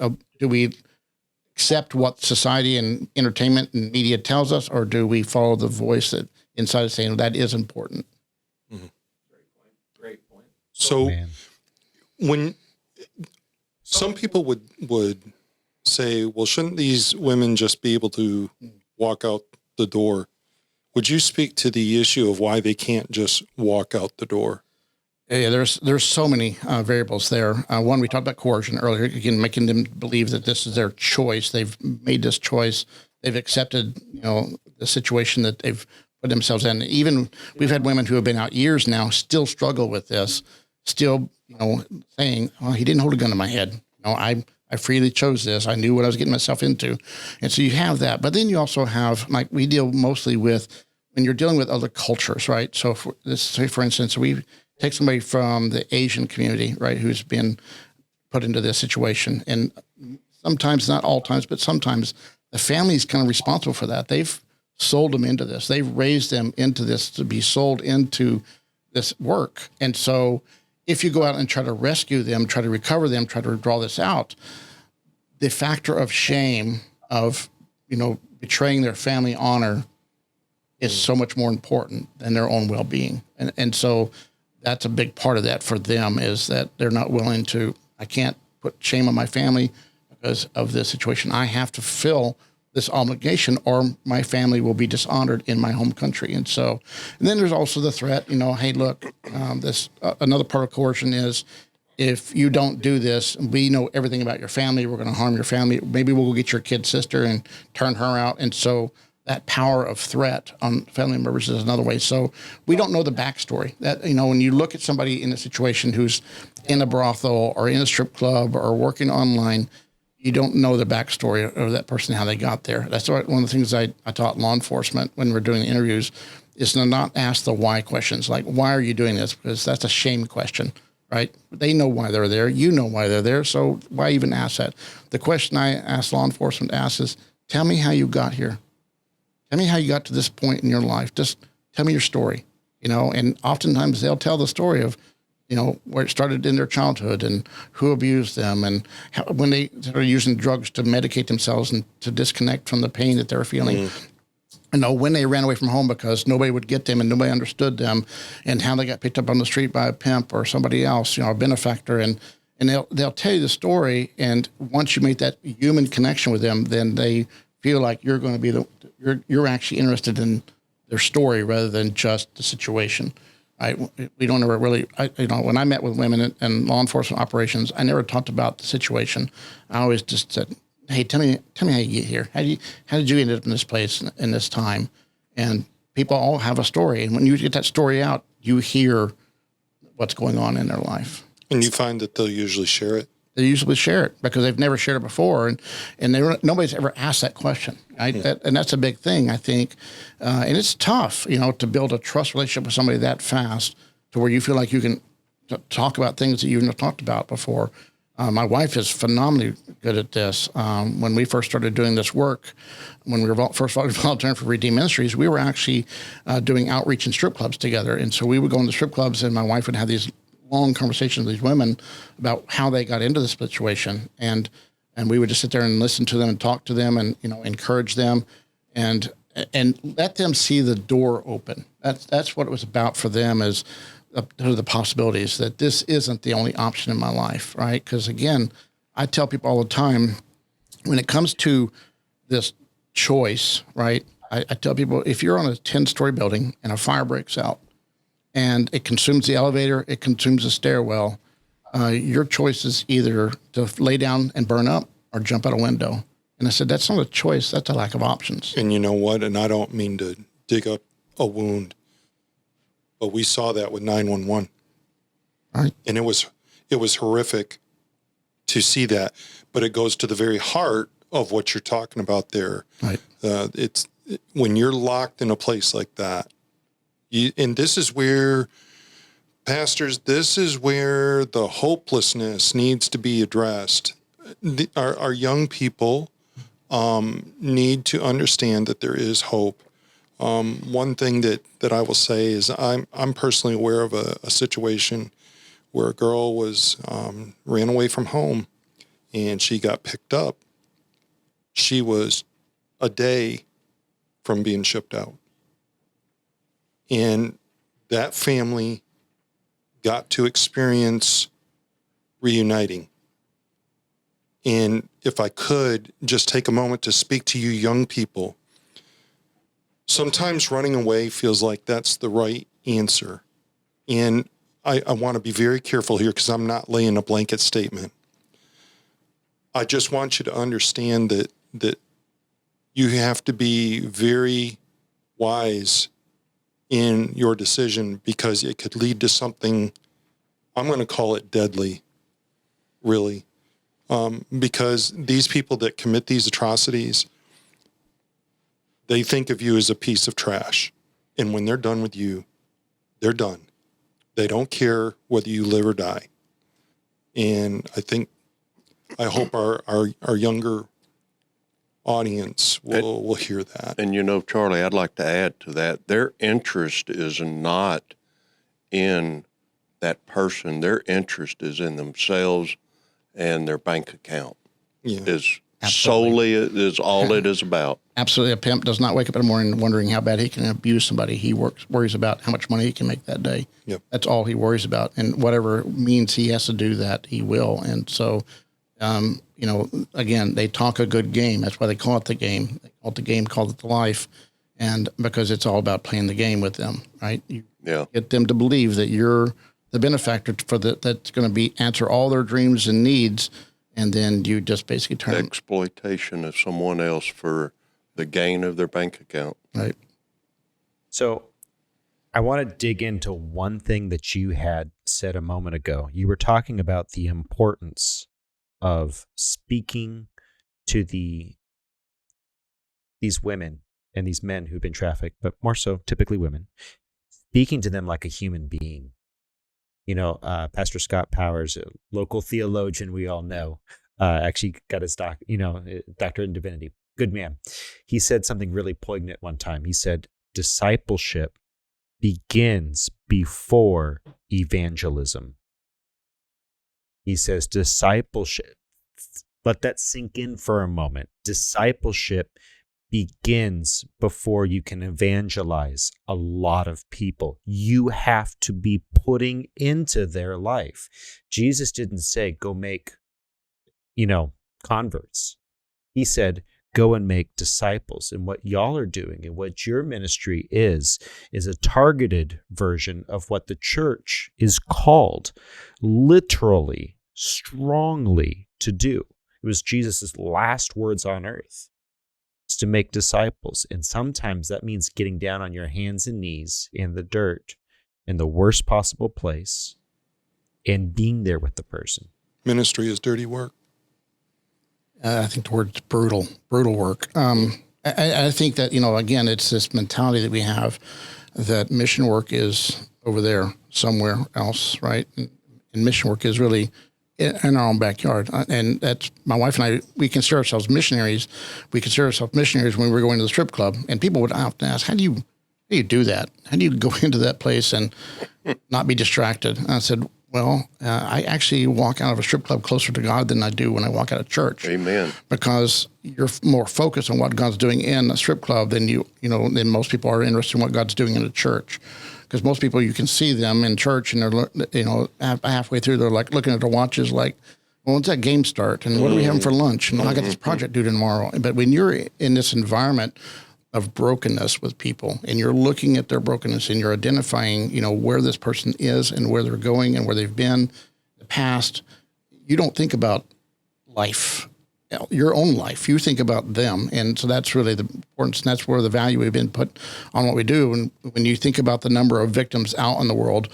B: accept what society and entertainment and media tells us, or do we follow the voice that inside is saying that is important?
E: Mm-hmm. Great point. So when some people would say, well, shouldn't these women just be able to walk out the door? Would you speak to the issue of why they can't just walk out the door?
B: Yeah, there's so many variables there. One, we talked about coercion earlier, again, making them believe that this is their choice. They've made this choice. They've accepted, the situation that they've put themselves in. Even we've had women who have been out years now still struggle with this, still, saying, well, he didn't hold a gun to my head. I freely chose this. I knew what I was getting myself into. And so you have that. But then you also have, like, we deal mostly with, when you're dealing with other cultures, right? So let's say, for instance, we take somebody from the Asian community, right, who's been put into this situation. And sometimes, not all times, but sometimes the family is kind of responsible for that. They've sold them into this. They've raised them into this to be sold into this work. And so if you go out and try to rescue them, try to recover them, try to draw this out, the factor of shame of, betraying their family honor is so much more important than their own well-being. And so that's a big part of that for them, is that they're not willing to, I can't put shame on my family because of this situation. I have to fulfill this obligation or my family will be dishonored in my home country. And then there's also the threat, hey, look, another part of coercion is, if you don't do this, we know everything about your family, we're going to harm your family. Maybe we'll go get your kid's sister and turn her out. And so that power of threat on family members is another way. So we don't know the backstory. That, when you look at somebody in a situation who's in a brothel or in a strip club or working online, you don't know the backstory of that person, how they got there. That's one of the things I taught law enforcement when we're doing the interviews, is to not ask the why questions. Like, why are you doing this? Because that's a shame question, right? They know why they're there. You know why they're there. So why even ask that? The question I ask law enforcement is, tell me how you got here. Tell me how you got to this point in your life. Just tell me your story, and oftentimes they'll tell the story of, where it started in their childhood and who abused them and how, when they started using drugs to medicate themselves and to disconnect from the pain that they were feeling. When they ran away from home because nobody would get them and nobody understood them, and how they got picked up on the street by a pimp or somebody else, a benefactor. And they'll tell you the story. And once you make that human connection with them, then they feel like you're going to be you're actually interested in their story rather than just the situation. We don't ever really, when I met with women in law enforcement operations, I never talked about the situation. I always just said, hey, tell me how you get here. How did you end up in this place in this time? And people all have a story. And when you get that story out, you hear what's going on in their life.
E: And you find that they'll usually share it?
B: They usually share it because they've never shared it before. And nobody's ever asked that question. Right? Yeah. And that's a big thing, I think. And it's tough, to build a trust relationship with somebody that fast to where you feel like you can talk about things that you've never talked about before. My wife is phenomenally good at this. When we first started doing this work, when we were first volunteering for Redeem Ministries, we were actually doing outreach in strip clubs together. And so we would go into strip clubs and my wife would have these long conversations with these women about how they got into the situation. And we would just sit there and listen to them and talk to them and, encourage them and let them see the door open. That's what it was about for them, is the possibilities that this isn't the only option in my life, right? Because again, I tell people all the time, when it comes to this choice, right? I tell people, if you're on a 10-story building and a fire breaks out and it consumes the elevator, it consumes the stairwell, your choice is either to lay down and burn up or jump out a window. And I said, that's not a choice. That's a lack of options.
E: And you know what? And I don't mean to dig up a wound, but we saw that with 911.
B: Right.
E: And it was horrific to see that, but it goes to the very heart of what you're talking about there.
B: Right.
E: It's when you're locked in a place like that, and this is where, pastors, this is where the hopelessness needs to be addressed. Our young people need to understand that there is hope. One thing that I will say is I'm personally aware of a situation where a girl was ran away from home and she got picked up. She was a day from being shipped out. And that family got to experience reuniting. And if I could just take a moment to speak to you young people, sometimes running away feels like that's the right answer. And I want to be very careful here because I'm not laying a blanket statement. I just want you to understand that you have to be very wise in your decision because it could lead to something, I'm going to call it deadly, really. Because these people that commit these atrocities, they think of you as a piece of trash. And when they're done with you, they're done. They don't care whether you live or die. And I hope our younger audience will hear that.
D: And Charlie, I'd like to add to that. Their interest is not in that person. Their interest is in themselves and their bank account.
E: Yeah.
D: Solely is all it is about.
B: Absolutely. A pimp does not wake up in the morning wondering how bad he can abuse somebody. He worries about how much money he can make that day.
E: Yep.
B: That's all he worries about. And whatever means he has to do that, he will. And so, again, they talk a good game. That's why they call it the game. They call it the game, call it the life. And because it's all about playing the game with them, right? You get them to believe that you're the benefactor that's going to answer all their dreams and needs. And then you just basically turn
D: exploitation of someone else for the gain of their bank account.
B: Right.
A: So I want to dig into one thing that you had said a moment ago. You were talking about the importance of speaking to these women and these men who've been trafficked, but more so typically women, speaking to them like a human being. Pastor Scott Powers, a local theologian we all know, actually got his doctorate in divinity. Good man. He said something really poignant one time. He said, discipleship begins before evangelism. He says discipleship, let that sink in for a moment. Discipleship begins before you can evangelize a lot of people. You have to be putting into their life. Jesus didn't say, go make, converts. He said, go and make disciples. And what y'all are doing and what your ministry is a targeted version of what the church is called literally, strongly to do. It was Jesus' last words on earth. To make disciples. And sometimes that means getting down on your hands and knees in the dirt in the worst possible place and being there with the person.
E: Ministry is dirty work.
B: I think the word's brutal work. I think that, again, it's this mentality that we have that mission work is over there somewhere else, right? And mission work is really in our own backyard. And that's my wife and I, we consider ourselves missionaries. We consider ourselves missionaries when we were going to the strip club. And people would often ask, how do you do that? How do you go into that place and not be distracted? And I said, well, I actually walk out of a strip club closer to God than I do when I walk out of church.
D: Amen.
B: Because you're more focused on what God's doing in a strip club than than most people are interested in what God's doing in a church. Because most people, you can see them in church and they're, halfway through, they're like looking at their watches like, well, when's that game start? And what are we having for lunch? And I got this project due tomorrow. But when you're in this environment of brokenness with people and you're looking at their brokenness and you're identifying, where this person is and where they're going and where they've been in the past, you don't think about life, your own life. You think about them. And so that's really the importance. And that's where the value we've been put on what we do. And when you think about the number of victims out in the world,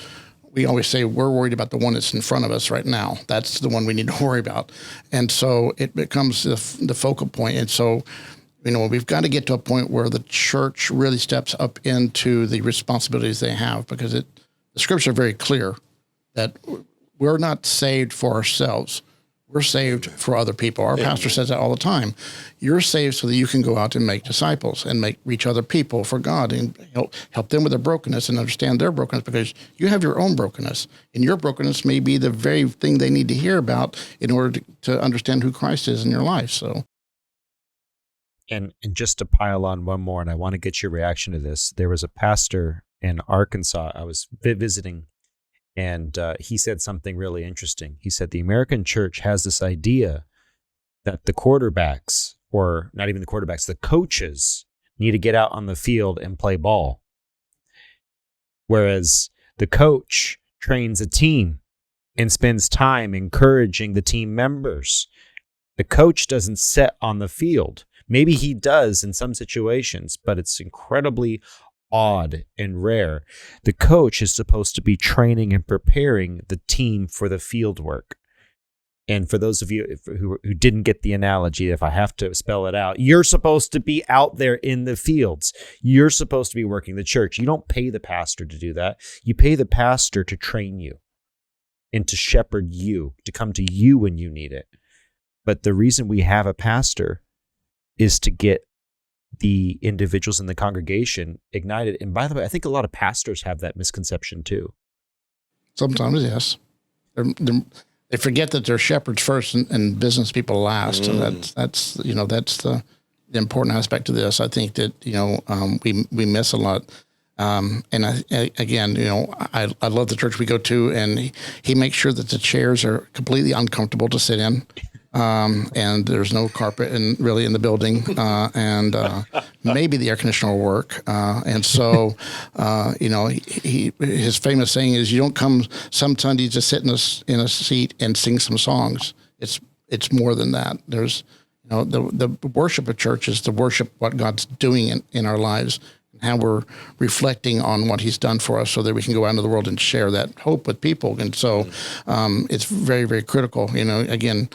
B: we always say we're worried about the one that's in front of us right now. That's the one we need to worry about. And so it becomes the focal point. And so, we've got to get to a point where the church really steps up into the responsibilities they have, because the scriptures are very clear that we're not saved for ourselves. We're saved for other people. Our pastor says that all the time. You're saved so that you can go out and make disciples and reach other people for God and help them with their brokenness and understand their brokenness, because you have your own brokenness. And your brokenness may be the very thing they need to hear about in order to understand who Christ is in your life. So,
A: And just to pile on one more, and I want to get your reaction to this. There was a pastor in Arkansas I was visiting, and he said something really interesting. He said the American church has this idea that the quarterbacks, or not even the quarterbacks, the coaches need to get out on the field and play ball. Whereas the coach trains a team and spends time encouraging the team members. The coach doesn't sit on the field. Maybe he does in some situations, but it's incredibly odd and rare. The coach is supposed to be training and preparing the team for the field work. And for those of you who didn't get the analogy, if I have to spell it out, you're supposed to be out there in the fields. You're supposed to be working the church. You don't pay the pastor to do that. You pay the pastor to train you and to shepherd you, to come to you when you need it. But the reason we have a pastor is to get the individuals in the congregation ignited. And by the way, I think a lot of pastors have that misconception too.
B: Sometimes, yes. They forget that they're shepherds first and business people last. And that's the important aspect of this. I think that, we miss a lot. And I love the church we go to, and he makes sure that the chairs are completely uncomfortable to sit in. And there's no carpet really in the building, and maybe the air conditioner will work. And so, his famous saying is, "You don't come some Sundays to sit in a seat and sing some songs. It's more than that. There's, the worship of church is to worship what God's doing in our lives, and how we're reflecting on what He's done for us, so that we can go out into the world and share that hope with people. And so, it's very, very critical. Again,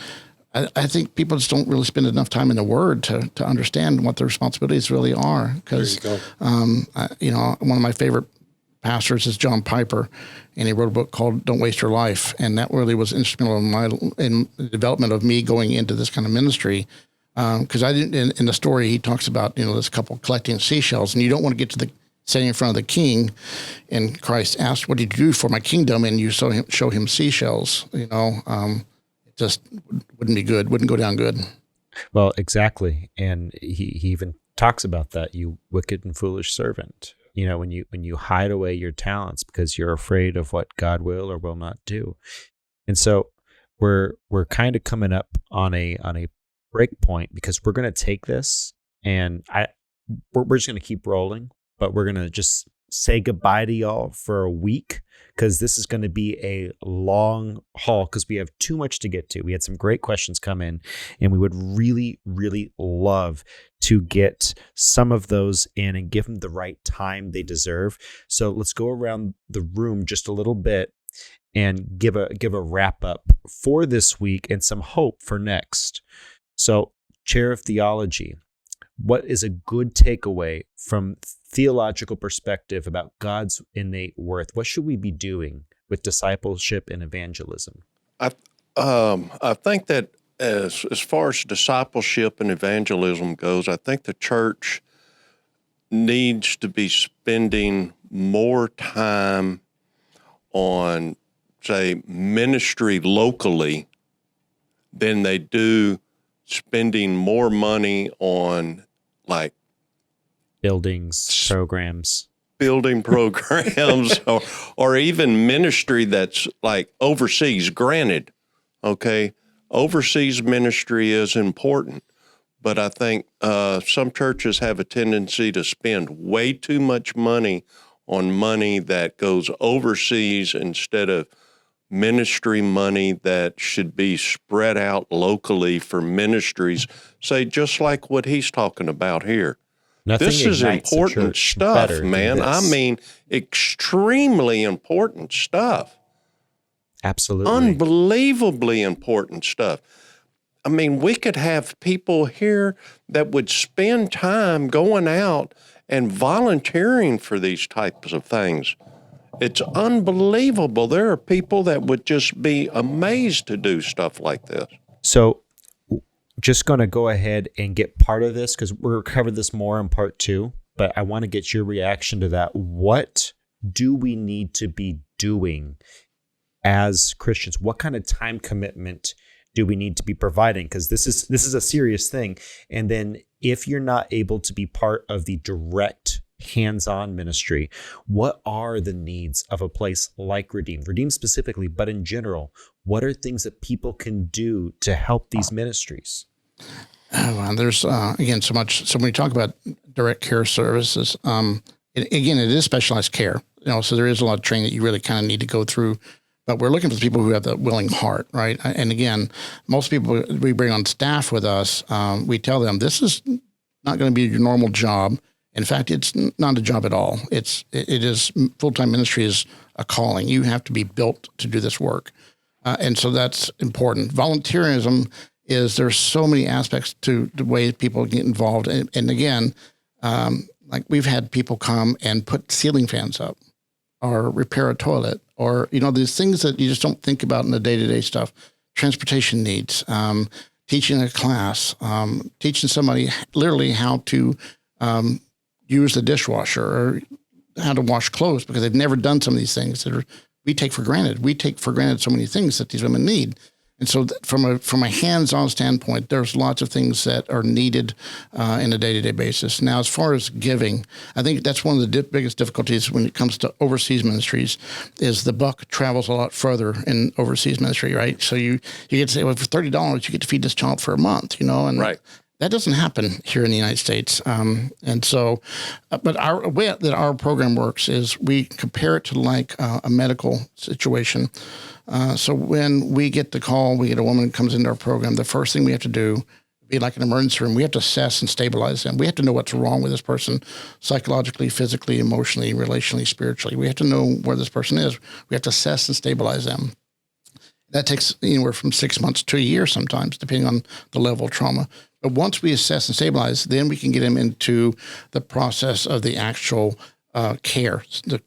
B: I think people just don't really spend enough time in the Word to understand what their responsibilities really are. Because, one of my favorite pastors is John Piper, and he wrote a book called "Don't Waste Your Life," and that really was instrumental in the development of me going into this kind of ministry. Because I didn't. In the story, he talks about this couple collecting seashells, and you don't want to get to standing in front of the king, and Christ asked, "What did you do for my kingdom?" And you show him seashells. Just wouldn't be good, wouldn't go down good.
A: Well, exactly. And he even talks about that, you wicked and foolish servant. When you hide away your talents because you're afraid of what God will or will not do. And so we're kind of coming up on a break point, because we're going to take this and we're just going to keep rolling, but we're going to just say goodbye to y'all for a week, because this is going to be a long haul, because we have too much to get to. We had some great questions come in, and we would really, really love to get some of those in and give them the right time they deserve. So let's go around the room just a little bit and give a wrap up for this week and some hope for next. So, Chair of Theology, what is a good takeaway from theological perspective about God's innate worth? What should we be doing with discipleship and evangelism?
D: I think that as far as discipleship and evangelism goes, I think the church needs to be spending more time on, say, ministry locally than they do spending more money on, like,
A: buildings, programs,
D: or even ministry that's like overseas. Granted, okay, overseas ministry is important, but I think some churches have a tendency to spend way too much money on money that goes overseas instead of ministry money that should be spread out locally for ministries, say, just like what he's talking about here. This is important stuff, man. I mean, extremely important stuff.
A: Absolutely.
D: Unbelievably important stuff. I mean, we could have people here that would spend time going out and volunteering for these types of things. It's unbelievable. There are people that would just be amazed to do stuff like this.
A: So just going to go ahead and get part of this, because we're covered this more in part 2, but I want to get your reaction to that. What do we need to be doing as Christians? What kind of time commitment do we need to be providing? Because this is a serious thing. And then if you're not able to be part of the direct hands-on ministry, what are the needs of a place like Redeem specifically, but in general, what are things that people can do to help these ministries?
B: There's again so much. So when we talk about direct care services, again, it is specialized care, so there is a lot of training that you really kind of need to go through. But we're looking for people who have the willing heart, right? And again, most people we bring on staff with us, we tell them this is not going to be your normal job. In fact, it's not a job at all. It is full-time ministry is a calling. You have to be built to do this work. And so that's important. Volunteerism is there's so many aspects to the way people get involved. And again, like we've had people come and put ceiling fans up or repair a toilet or, these things that you just don't think about in the day-to-day stuff, transportation needs, teaching a class, teaching somebody literally how to use the dishwasher or how to wash clothes because they've never done some of these things that we take for granted. We take for granted so many things that these women need. And so from a hands-on standpoint, there's lots of things that are needed in a day-to-day basis. Now, as far as giving, I think that's one of the biggest difficulties when it comes to overseas ministries is the buck travels a lot further in overseas ministry, right? So you get to say, well, for $30, you get to feed this child for a month, and
D: right.
B: That doesn't happen here in the United States. And so, but our way that our program works is we compare it to like a medical situation. So when we get the call, we get a woman who comes into our program, the first thing we have to do, be like an emergency room, we have to assess and stabilize them. We have to know what's wrong with this person psychologically, physically, emotionally, relationally, spiritually. We have to know where this person is. We have to assess and stabilize them. That takes anywhere from 6 months to a year sometimes, depending on the level of trauma. But once we assess and stabilize, then we can get them into the process of the actual care, the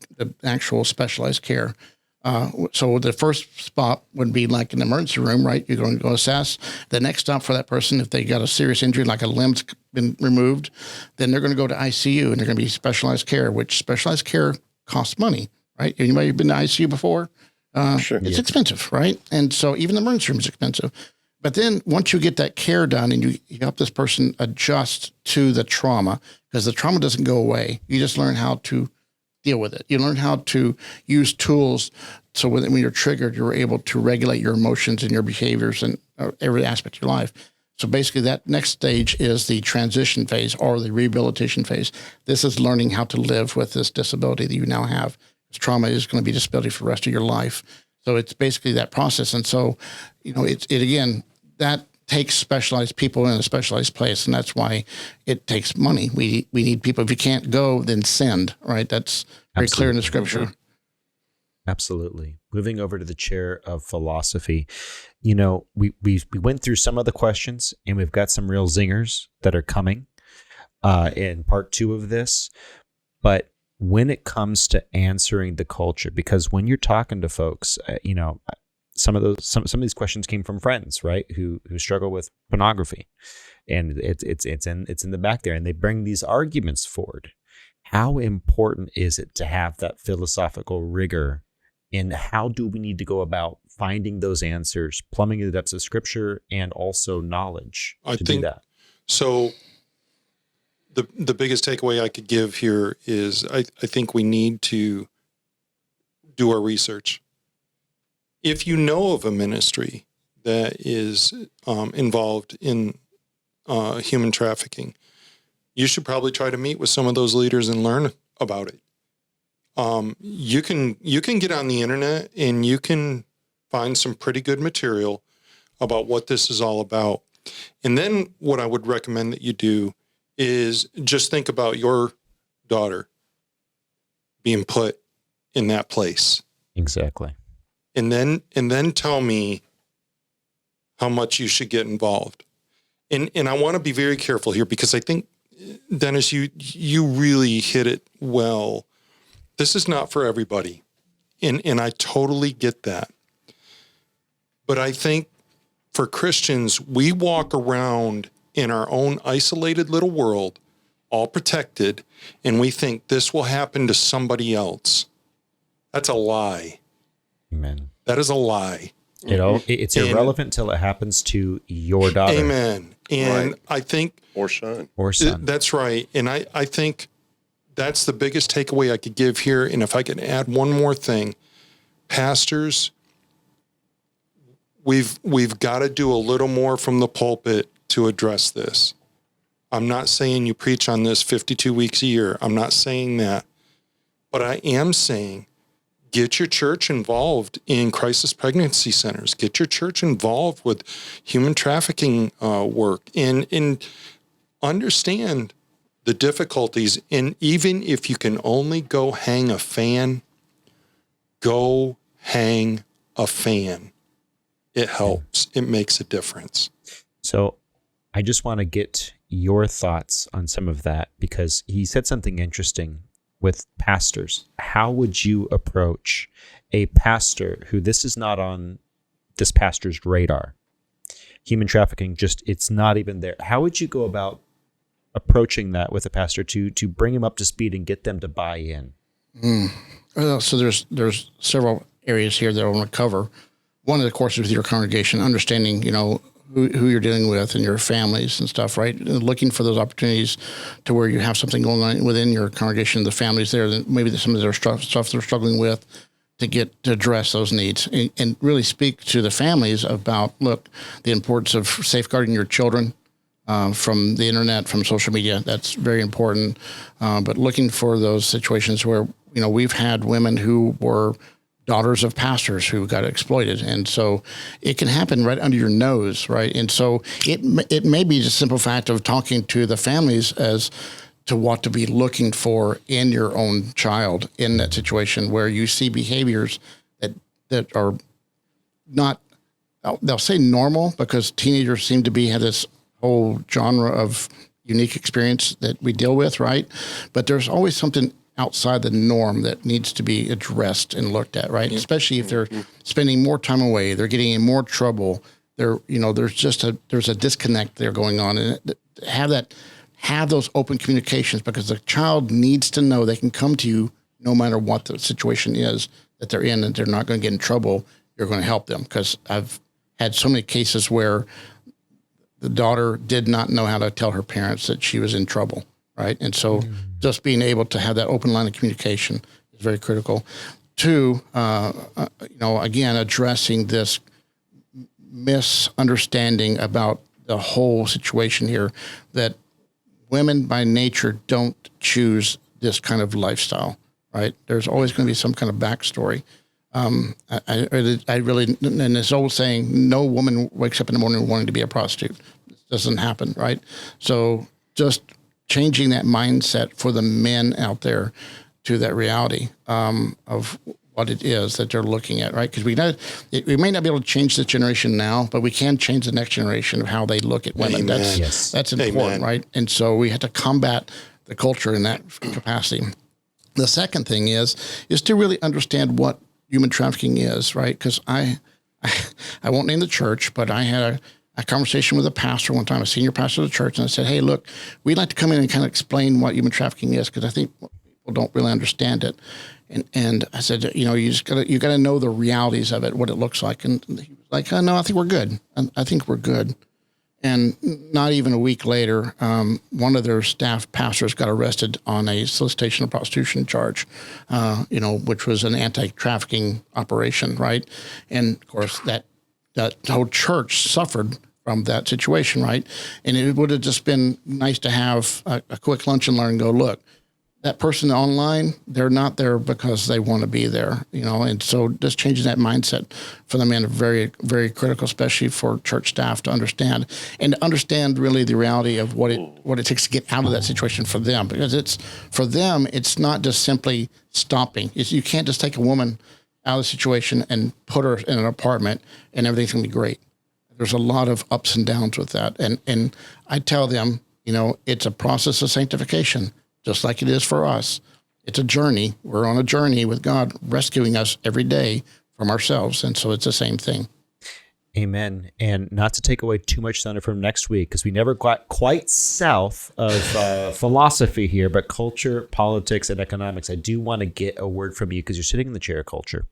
B: actual specialized care. So the first spot would be like an emergency room, right? You're going to go assess. The next stop for that person, if they got a serious injury, like a limb's been removed, then they're going to go to ICU and they're going to be specialized care, which specialized care costs money, right? Anybody been to ICU before?
D: Sure.
B: It's expensive, right? And so even the emergency room is expensive. But then once you get that care done and you help this person adjust to the trauma, because the trauma doesn't go away, you just learn how to deal with it. You learn how to use tools so when you're triggered, you're able to regulate your emotions and your behaviors and every aspect of your life. So basically that next stage is the transition phase or the rehabilitation phase. This is learning how to live with this disability that you now have. Trauma is going to be disability for the rest of your life. So it's basically that process. And so, it again, that takes specialized people in a specialized place. And that's why it takes money. We need people. If you can't go, then send, right? That's very clear in the scripture.
A: Absolutely. Moving over to the chair of philosophy, we went through some of the questions and we've got some real zingers that are coming in part 2 of this. But when it comes to answering the culture, because when you're talking to folks, some of these questions came from friends, right, who struggle with pornography, and it's in the back there, and they bring these arguments forward. How important is it to have that philosophical rigor, and how do we need to go about finding those answers, plumbing the depths of Scripture, and also knowledge to do that?
E: So. The biggest takeaway I could give here is I think we need to do our research. If you know of a ministry that is involved in human trafficking, you should probably try to meet with some of those leaders and learn about it. You can get on the internet and you can find some pretty good material about what this is all about. And then what I would recommend that you do is just think about your daughter being put in that place.
A: Exactly.
E: And then tell me how much you should get involved. And I want to be very careful here because I think, Dennis, you really hit it well. This is not for everybody. And I totally get that. But I think for Christians, we walk around in our own isolated little world, all protected, and we think this will happen to somebody else. That's a lie.
A: Amen.
E: That is a lie.
A: It's irrelevant till it happens to your daughter.
E: Amen. And right. I think...
D: Or son.
E: That's right. And I think that's the biggest takeaway I could give here. And if I could add one more thing, pastors, we've got to do a little more from the pulpit to address this. I'm not saying you preach on this 52 weeks a year. I'm not saying that. But I am saying, get your church involved in crisis pregnancy centers. Get your church involved with human trafficking work, and understand the difficulties. And even if you can only go hang a fan, go hang a fan. It helps. It makes a difference.
A: So I just want to get your thoughts on some of that, because he said something interesting with pastors. How would you approach a pastor who this is not on this pastor's radar? Human trafficking, just, it's not even there. How would you go about approaching that with a pastor to bring him up to speed and get them to buy in?
B: Well, so there's several areas here that I want to cover. One of the courses with your congregation, understanding, who you're dealing with and your families and stuff, right? Looking for those opportunities to where you have something going on within your congregation, the families there, that maybe some of their stuff they're struggling with, to address those needs and really speak to the families about, look, the importance of safeguarding your children from the internet, from social media. That's very important. But looking for those situations where, we've had women who were daughters of pastors who got exploited. And so it can happen right under your nose, right? And so it may be just a simple fact of talking to the families as to what to be looking for in your own child in that situation where you see behaviors that are not, they'll say normal, because teenagers seem to have this whole genre of unique experience that we deal with, right? But there's always something outside the norm that needs to be addressed and looked at, right? Especially if they're spending more time away, they're getting in more trouble. There's a disconnect there going on, and have those open communications, because the child needs to know they can come to you no matter what the situation is that they're in, and they're not going to get in trouble. You're going to help them, because I've had so many cases where the daughter did not know how to tell her parents that she was in trouble. Right. And so just being able to have that open line of communication is very critical. Two, again, addressing this misunderstanding about the whole situation here, that women by nature don't choose this kind of lifestyle. Right. There's always going to be some kind of backstory. I really, and this old saying, no woman wakes up in the morning wanting to be a prostitute. It doesn't happen. Right. So just changing that mindset for the men out there to that reality of what it is that they're looking at, right? Because we may not be able to change this generation now, but we can change the next generation of how they look at women.
E: Amen.
B: That's important,
E: Amen.
B: right? And so we have to combat the culture in that capacity. The second thing is to really understand what human trafficking is, right? Because I won't name the church, but I had a conversation with a pastor one time, a senior pastor of the church, and I said, hey, look, we'd like to come in and kind of explain what human trafficking is, because I think people don't really understand it. And I said, you got to know the realities of it, what it looks like. And he was like, oh, no, I think we're good. I think we're good. And not even a week later, one of their staff pastors got arrested on a solicitation of prostitution charge, which was an anti-trafficking operation, right? And of course, that whole church suffered from that situation, right? And it would have just been nice to have a quick lunch and learn and go, look, that person online, they're not there because they want to be there, and so just changing that mindset for the men is very, very critical, especially for church staff to understand, and to understand really the reality of what it takes to get out of that situation for them, because for them, it's not just simply stopping. You can't just take a woman out of the situation and put her in an apartment and everything's going to be great. There's a lot of ups and downs with that. And I tell them, it's a process of sanctification, just like it is for us. It's a journey. We're on a journey with God rescuing us every day from ourselves. And so it's the same thing.
A: Amen. And not to take away too much thunder from next week, because we never got quite south of philosophy here, but culture, politics, and economics. I do want to get a word from you, because you're sitting in the chair of culture.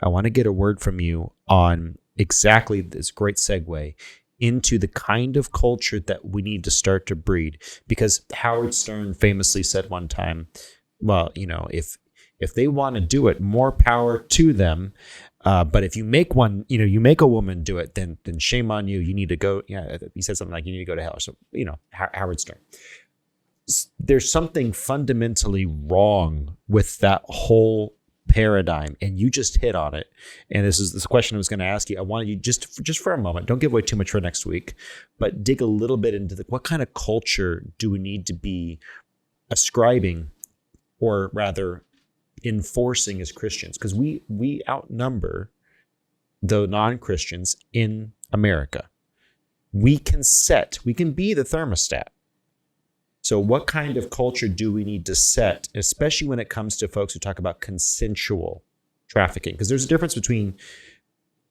A: I want to get a word from you on exactly this great segue into the kind of culture that we need to start to breed. Because Howard Stern famously said one time, well, if they want to do it, more power to them. But if you make you make a woman do it, then shame on you. You need to go. He said something like, you need to go to hell. So, Howard Stern. there's something fundamentally wrong with that whole paradigm, and you just hit on it. And this is the question I was going to ask you. I wanted you just for a moment, don't give away too much for next week, but dig a little bit into what kind of culture do we need to be ascribing, or rather enforcing as Christians? Because we outnumber the non-Christians in America. We can be the thermostat. So what kind of culture do we need to set, especially when it comes to folks who talk about consensual trafficking? Because there's a difference between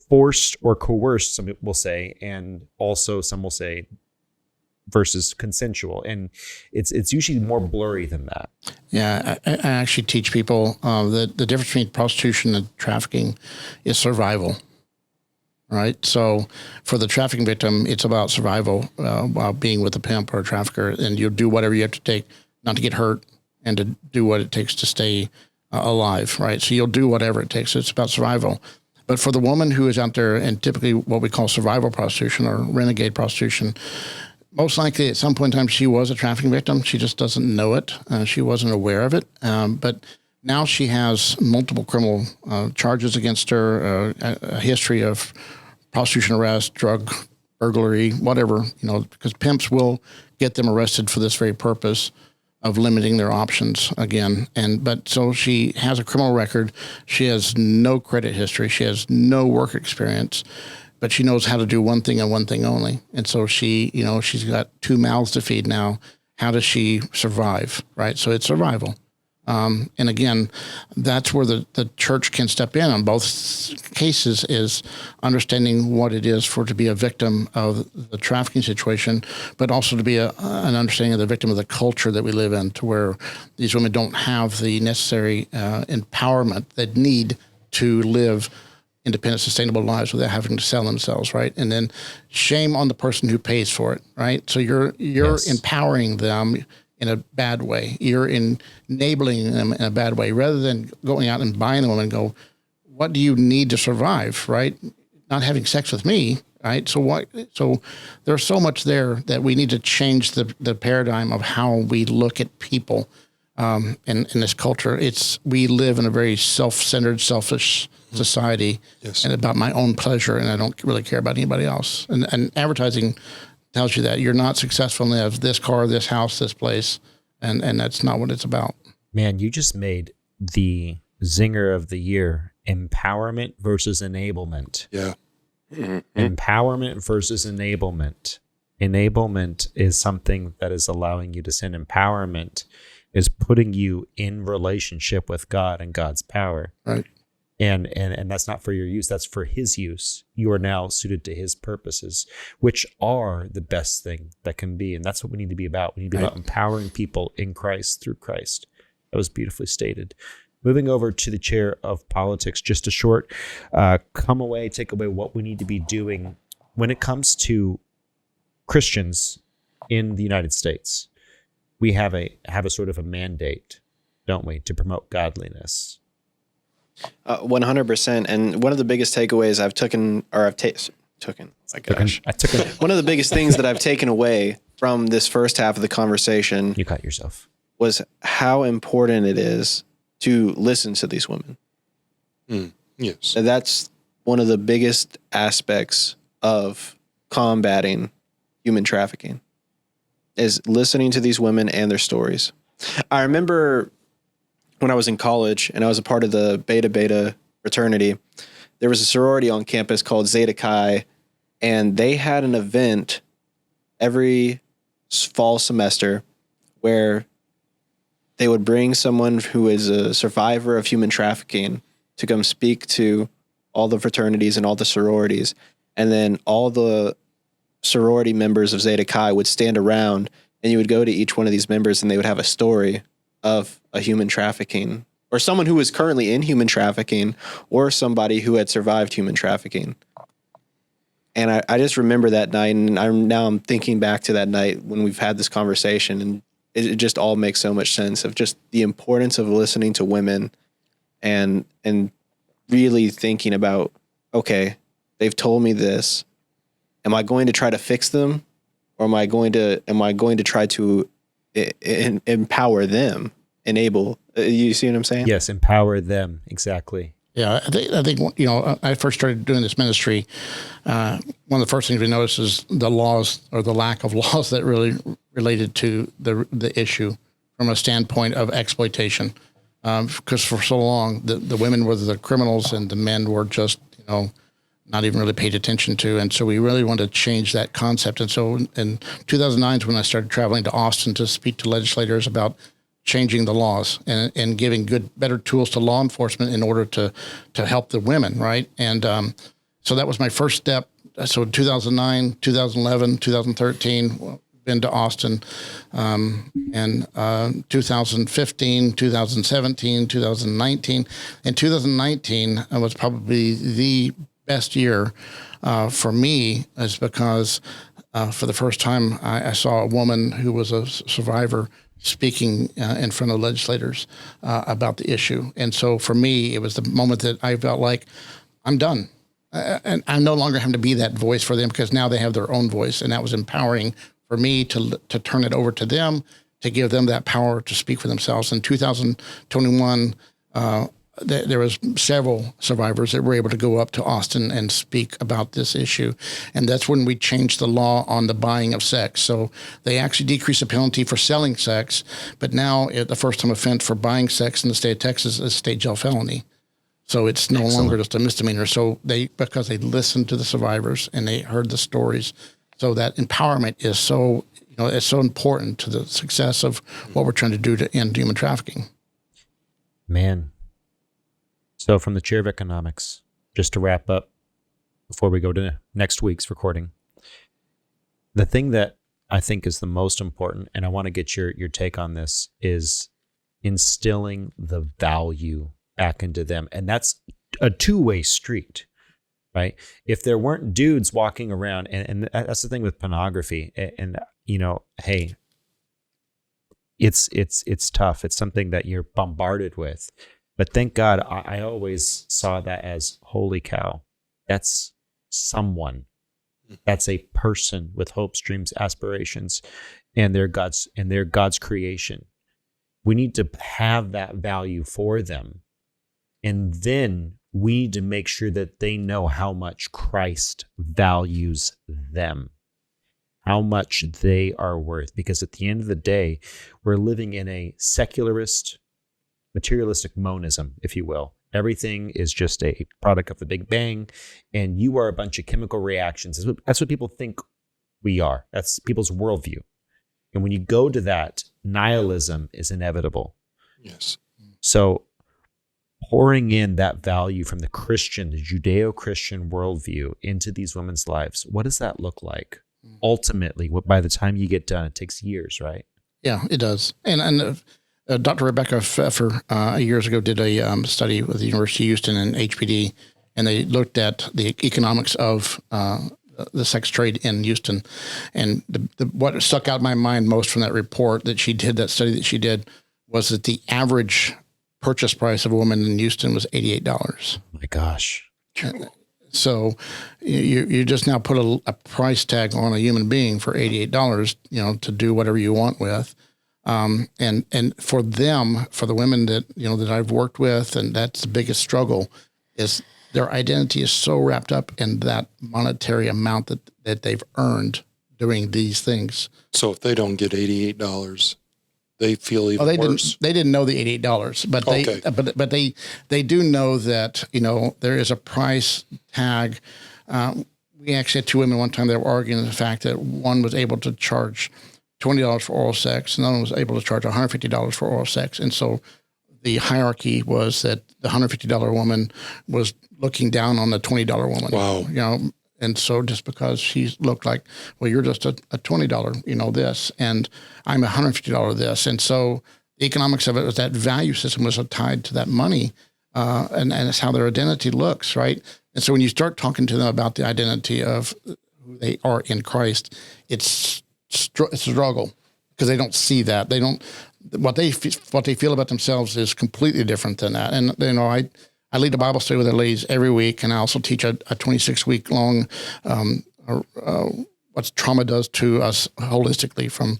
A: forced or coerced, some will say, and also some will say versus consensual. And it's usually more blurry than that.
B: Yeah, I actually teach people that the difference between prostitution and trafficking is survival. Right. So for the trafficking victim, it's about survival while being with a pimp or a trafficker. And you'll do whatever you have to take not to get hurt and to do what it takes to stay alive. Right. So you'll do whatever it takes. It's about survival. But for the woman who is out there, and typically what we call survival prostitution or renegade prostitution, most likely at some point in time she was a trafficking victim. She just doesn't know it. She wasn't aware of it. But now she has multiple criminal charges against her, a history of prostitution arrest, drug burglary, whatever, because pimps will get them arrested for this very purpose of limiting their options again. But so she has a criminal record. She has no credit history. She has no work experience, but she knows how to do one thing and one thing only. And so she's got two mouths to feed now. How does she survive? Right. So it's survival. And again, that's where the church can step in on both cases, is understanding what it is to be a victim of the trafficking situation, but also to be an understanding of the victim of the culture that we live in, to where these women don't have the necessary empowerment they need to live independent, sustainable lives without having to sell themselves, right? And then shame on the person who pays for it, right? So you're
A: Yes.
B: empowering them in a bad way. You're enabling them in a bad way, rather than going out and buying them and go, what do you need to survive, right? Not having sex with me, right? So there's so much there that we need to change the paradigm of how we look at people in this culture. We live in a very self-centered, selfish society,
E: Yes.
B: and about my own pleasure, and I don't really care about anybody else. And advertising tells you that you're not successful in this car, this house, this place, and that's not what it's about.
A: Man, you just made the zinger of the year: empowerment versus enablement.
E: Yeah.
A: Empowerment versus enablement. Enablement is something that is allowing you to sin. Empowerment is putting you in relationship with God and God's power.
B: Right.
A: And that's not for your use, that's for his use. You are now suited to his purposes, which are the best thing that can be. And that's what we need to be about. We need to be about empowering people in Christ through Christ. That was beautifully stated. Moving over to the chair of politics, just a short take away what we need to be doing when it comes to Christians in the United States. We have a sort of a mandate, don't we, to promote godliness.
F: 100%. And one of the biggest takeaways I've taken. One of the biggest things that I've taken away from this first half of the conversation.
A: You cut yourself.
F: Was how important it is to listen to these women.
E: Yes.
F: And that's one of the biggest aspects of combating human trafficking, is listening to these women and their stories. I remember when I was in college and I was a part of the Beta fraternity, there was a sorority on campus called Zeta Chi, and they had an event every fall semester where they would bring someone who is a survivor of human trafficking to come speak to all the fraternities and all the sororities. And then all the sorority members of Zeta Chi would stand around, and you would go to each one of these members and they would have a story of a human trafficking, or someone who is currently in human trafficking, or somebody who had survived human trafficking. And I just remember that night, and I'm thinking back to that night when we've had this conversation, and it just all makes so much sense of just the importance of listening to women and really thinking about, okay, they've told me this. Am I going to try to fix them, or am I going to try to empower them, enable. You see what I'm saying?
A: Yes, empower them. Exactly.
B: Yeah, I think I first started doing this ministry. One of the first things we noticed is the laws, or the lack of laws, that really related to the issue from a standpoint of exploitation. Because for so long, the women were the criminals and the men were just not even really paid attention to. And so we really wanted to change that concept. And so in 2009 is when I started traveling to Austin to speak to legislators about changing the laws and giving better tools to law enforcement in order to help the women, right? And so that was my first step. So 2009, 2011, 2013, been to Austin, and 2015, 2017, 2019. And 2019 was probably the best year for me, is because for the first time I saw a woman who was a survivor speaking in front of legislators about the issue. And so for me, it was the moment that I felt like I'm done. And I'm no longer having to be that voice for them, because now they have their own voice. And that was empowering for me to turn it over to them, to give them that power to speak for themselves. In 2021, there was several survivors that were able to go up to Austin and speak about this issue. And that's when we changed the law on the buying of sex. So they actually decreased the penalty for selling sex, but now the first time offense for buying sex in the state of Texas is a state jail felony. So it's no longer just a misdemeanor. So because they listened to the survivors and they heard the stories. So that empowerment is so, it's so important to the success of what we're trying to do to end human trafficking.
A: Man. So from the chair of economics, just to wrap up before we go to next week's recording, the thing that I think is the most important, and I want to get your take on this, is instilling the value back into them. And that's a two-way street, right? If there weren't dudes walking around, and that's the thing with pornography, and hey, it's tough. It's something that you're bombarded with. But thank God, I always saw that as, holy cow, that's someone. That's a person with hopes, dreams, aspirations, and they're God's creation. We need to have that value for them. And then we need to make sure that they know how much Christ values them, how much they are worth. Because at the end of the day, we're living in a secularist, materialistic monism, if you will. Everything is just a product of the Big Bang, and you are a bunch of chemical reactions. That's what people think we are. That's people's worldview. And when you go to that, nihilism is inevitable.
E: Yes. So
A: pouring in that value from the Judeo-Christian worldview into these women's lives, what does that look like? Ultimately, by the time you get done, it takes years, right?
B: Yeah, it does. And Dr. Rebecca Pfeffer years ago did a study with the University of Houston and HPD, and they looked at the economics of the sex trade in Houston. And what stuck out in my mind most from that report that she did, that study that she did, was that the average purchase price of a woman in Houston was $88.
A: Oh my gosh.
B: So you just now put a price tag on a human being for $88, to do whatever you want with. And for them, for the women that, that I've worked with, and that's the biggest struggle, is their identity is so wrapped up in that monetary amount that they've earned doing these things.
E: So if they don't get $88, they feel even worse.
B: They didn't know the $88, but but they do know that, there is a price tag. We actually had two women one time that were arguing the fact that one was able to charge $20 for oral sex, and the other one was able to charge $150 for oral sex. And so the hierarchy was that the $150 woman was looking down on the $20 woman.
E: Wow.
B: And so just because she looked like, well, you're just a $20, this, and I'm $150 this. And so the economics of it was that value system was tied to that money, and it's how their identity looks, right? And so when you start talking to them about the identity of who they are in Christ, it's a struggle, because they don't see that. They don't, what they feel about themselves is completely different than that. And, I lead a Bible study with the ladies every week, and I also teach a 26-week long what trauma does to us holistically, from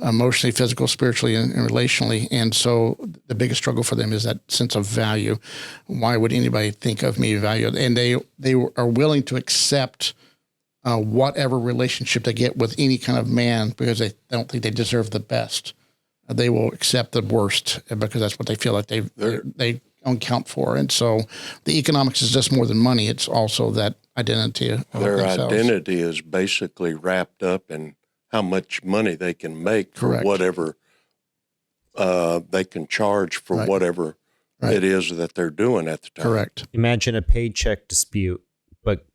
B: emotionally, physical, spiritually, and relationally. And so the biggest struggle for them is that sense of value. Why would anybody think of me valued? And they are willing to accept whatever relationship they get with any kind of man because they don't think they deserve the best. They will accept the worst because that's what they feel like they don't count for. And so the economics is just more than money. It's also that identity of
D: Their
B: themselves.
D: identity is basically wrapped up in how much money they can make for
B: Correct.
D: whatever they can charge for
B: Right.
D: whatever
B: Right.
D: it is that they're doing at the time.
B: Correct.
A: Imagine a paycheck dispute, but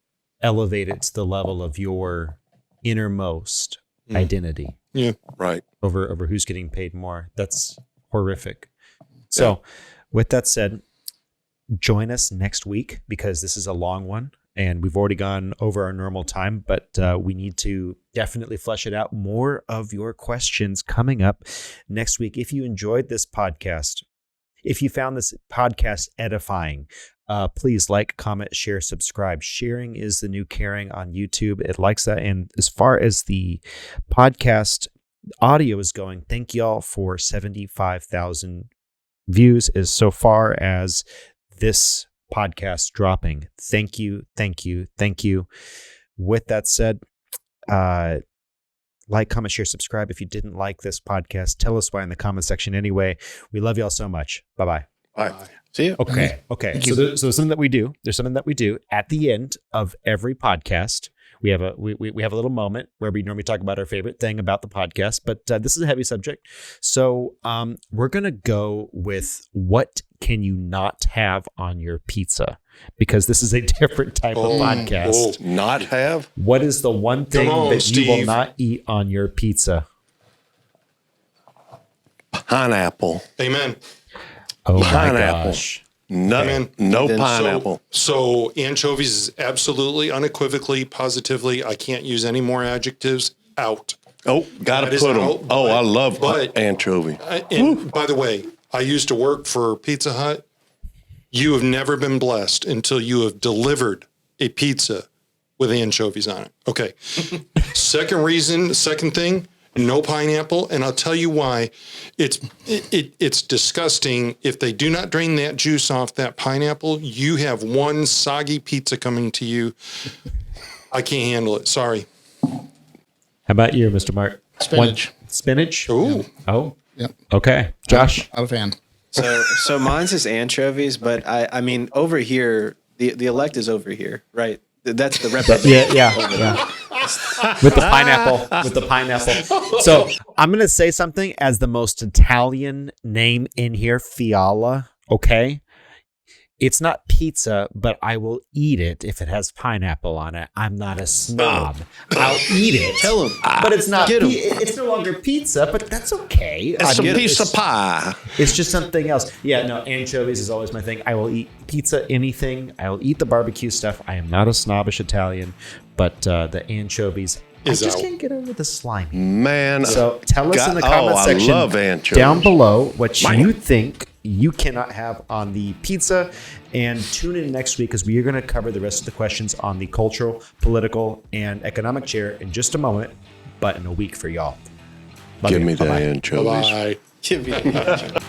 A: elevate it to the level of your innermost identity
E: Yeah.
D: Right.
A: over who's getting paid more. That's horrific. So with that said, join us next week because this is a long one and we've already gone over our normal time, but we need to definitely flesh it out. More of your questions coming up next week. If you enjoyed this podcast, if you found this podcast edifying, please like, comment, share, subscribe. Sharing is the new caring on YouTube. It likes that. And as far as the podcast audio is going, thank y'all for 75,000 views as so far as this podcast dropping. Thank you, thank you, thank you. With that said, like, comment, share, subscribe. If you didn't like this podcast, tell us why in the comment section anyway. We love y'all so much. Bye-bye.
D: Bye.
F: See you.
A: Okay. So there's something that we do. There's something that we do at the end of every podcast. We have a little moment where we normally talk about our favorite thing about the podcast, but this is a heavy subject. So we're gonna go with what can you not have on your pizza, because this is a different type of podcast.
D: Not have?
A: What is the one thing
E: on,
A: that you will
E: Steve.
A: not eat on your pizza?
D: Pineapple.
E: Amen.
A: Oh my
D: Pineapple.
A: gosh.
D: No,
E: Amen.
D: no
F: Then
D: pineapple.
E: So anchovies is absolutely, unequivocally, positively, I can't use any more adjectives, out.
D: Oh, got to
E: That is
D: put them.
E: out,
D: Oh,
E: but-
D: I love
E: but-
D: anchovy.
E: And by the way, I used to work for Pizza Hut. You have never been blessed until you have delivered a pizza with anchovies on it. Okay. Second thing, no pineapple. And I'll tell you why. It's disgusting. If they do not drain that juice off that pineapple, you have one soggy pizza coming to you. I can't handle it. Sorry.
A: How about you, Mr. Mark?
B: Spinach.
A: Spinach?
E: Ooh.
A: Oh,
B: Yep.
A: okay. Josh?
B: Not a fan.
F: So mine's is anchovies, but I mean over here the elect is over here, right? That's the rep.
A: Yeah. With the pineapple. So I'm going to say something as the most Italian name in here, Fiala. Okay. It's not pizza, but I will eat it if it has pineapple on it. I'm not a snob. I'll eat it.
F: Tell him.
A: But it's not.
F: Get 'em.
A: It's no longer pizza, but that's okay.
D: It's
A: I mean,
D: a piece of pie.
A: It's just something else. Yeah, no, anchovies is always my thing. I will eat pizza, anything. I will eat the barbecue stuff. I am not a snobbish Italian, but the anchovies,
E: Is
A: I just
E: out.
A: can't get over the slimy.
D: Man.
A: So tell us in the comment
D: I
A: section
D: love anchovies.
A: down below what you think you cannot have on the pizza. And tune in next week because we are going to cover the rest of the questions on the cultural, political, and economic chair in just a moment, but in a week for y'all. Love
D: Give
A: you.
D: me the
A: Bye-bye.
D: anchovies.
E: Bye.
F: Give me the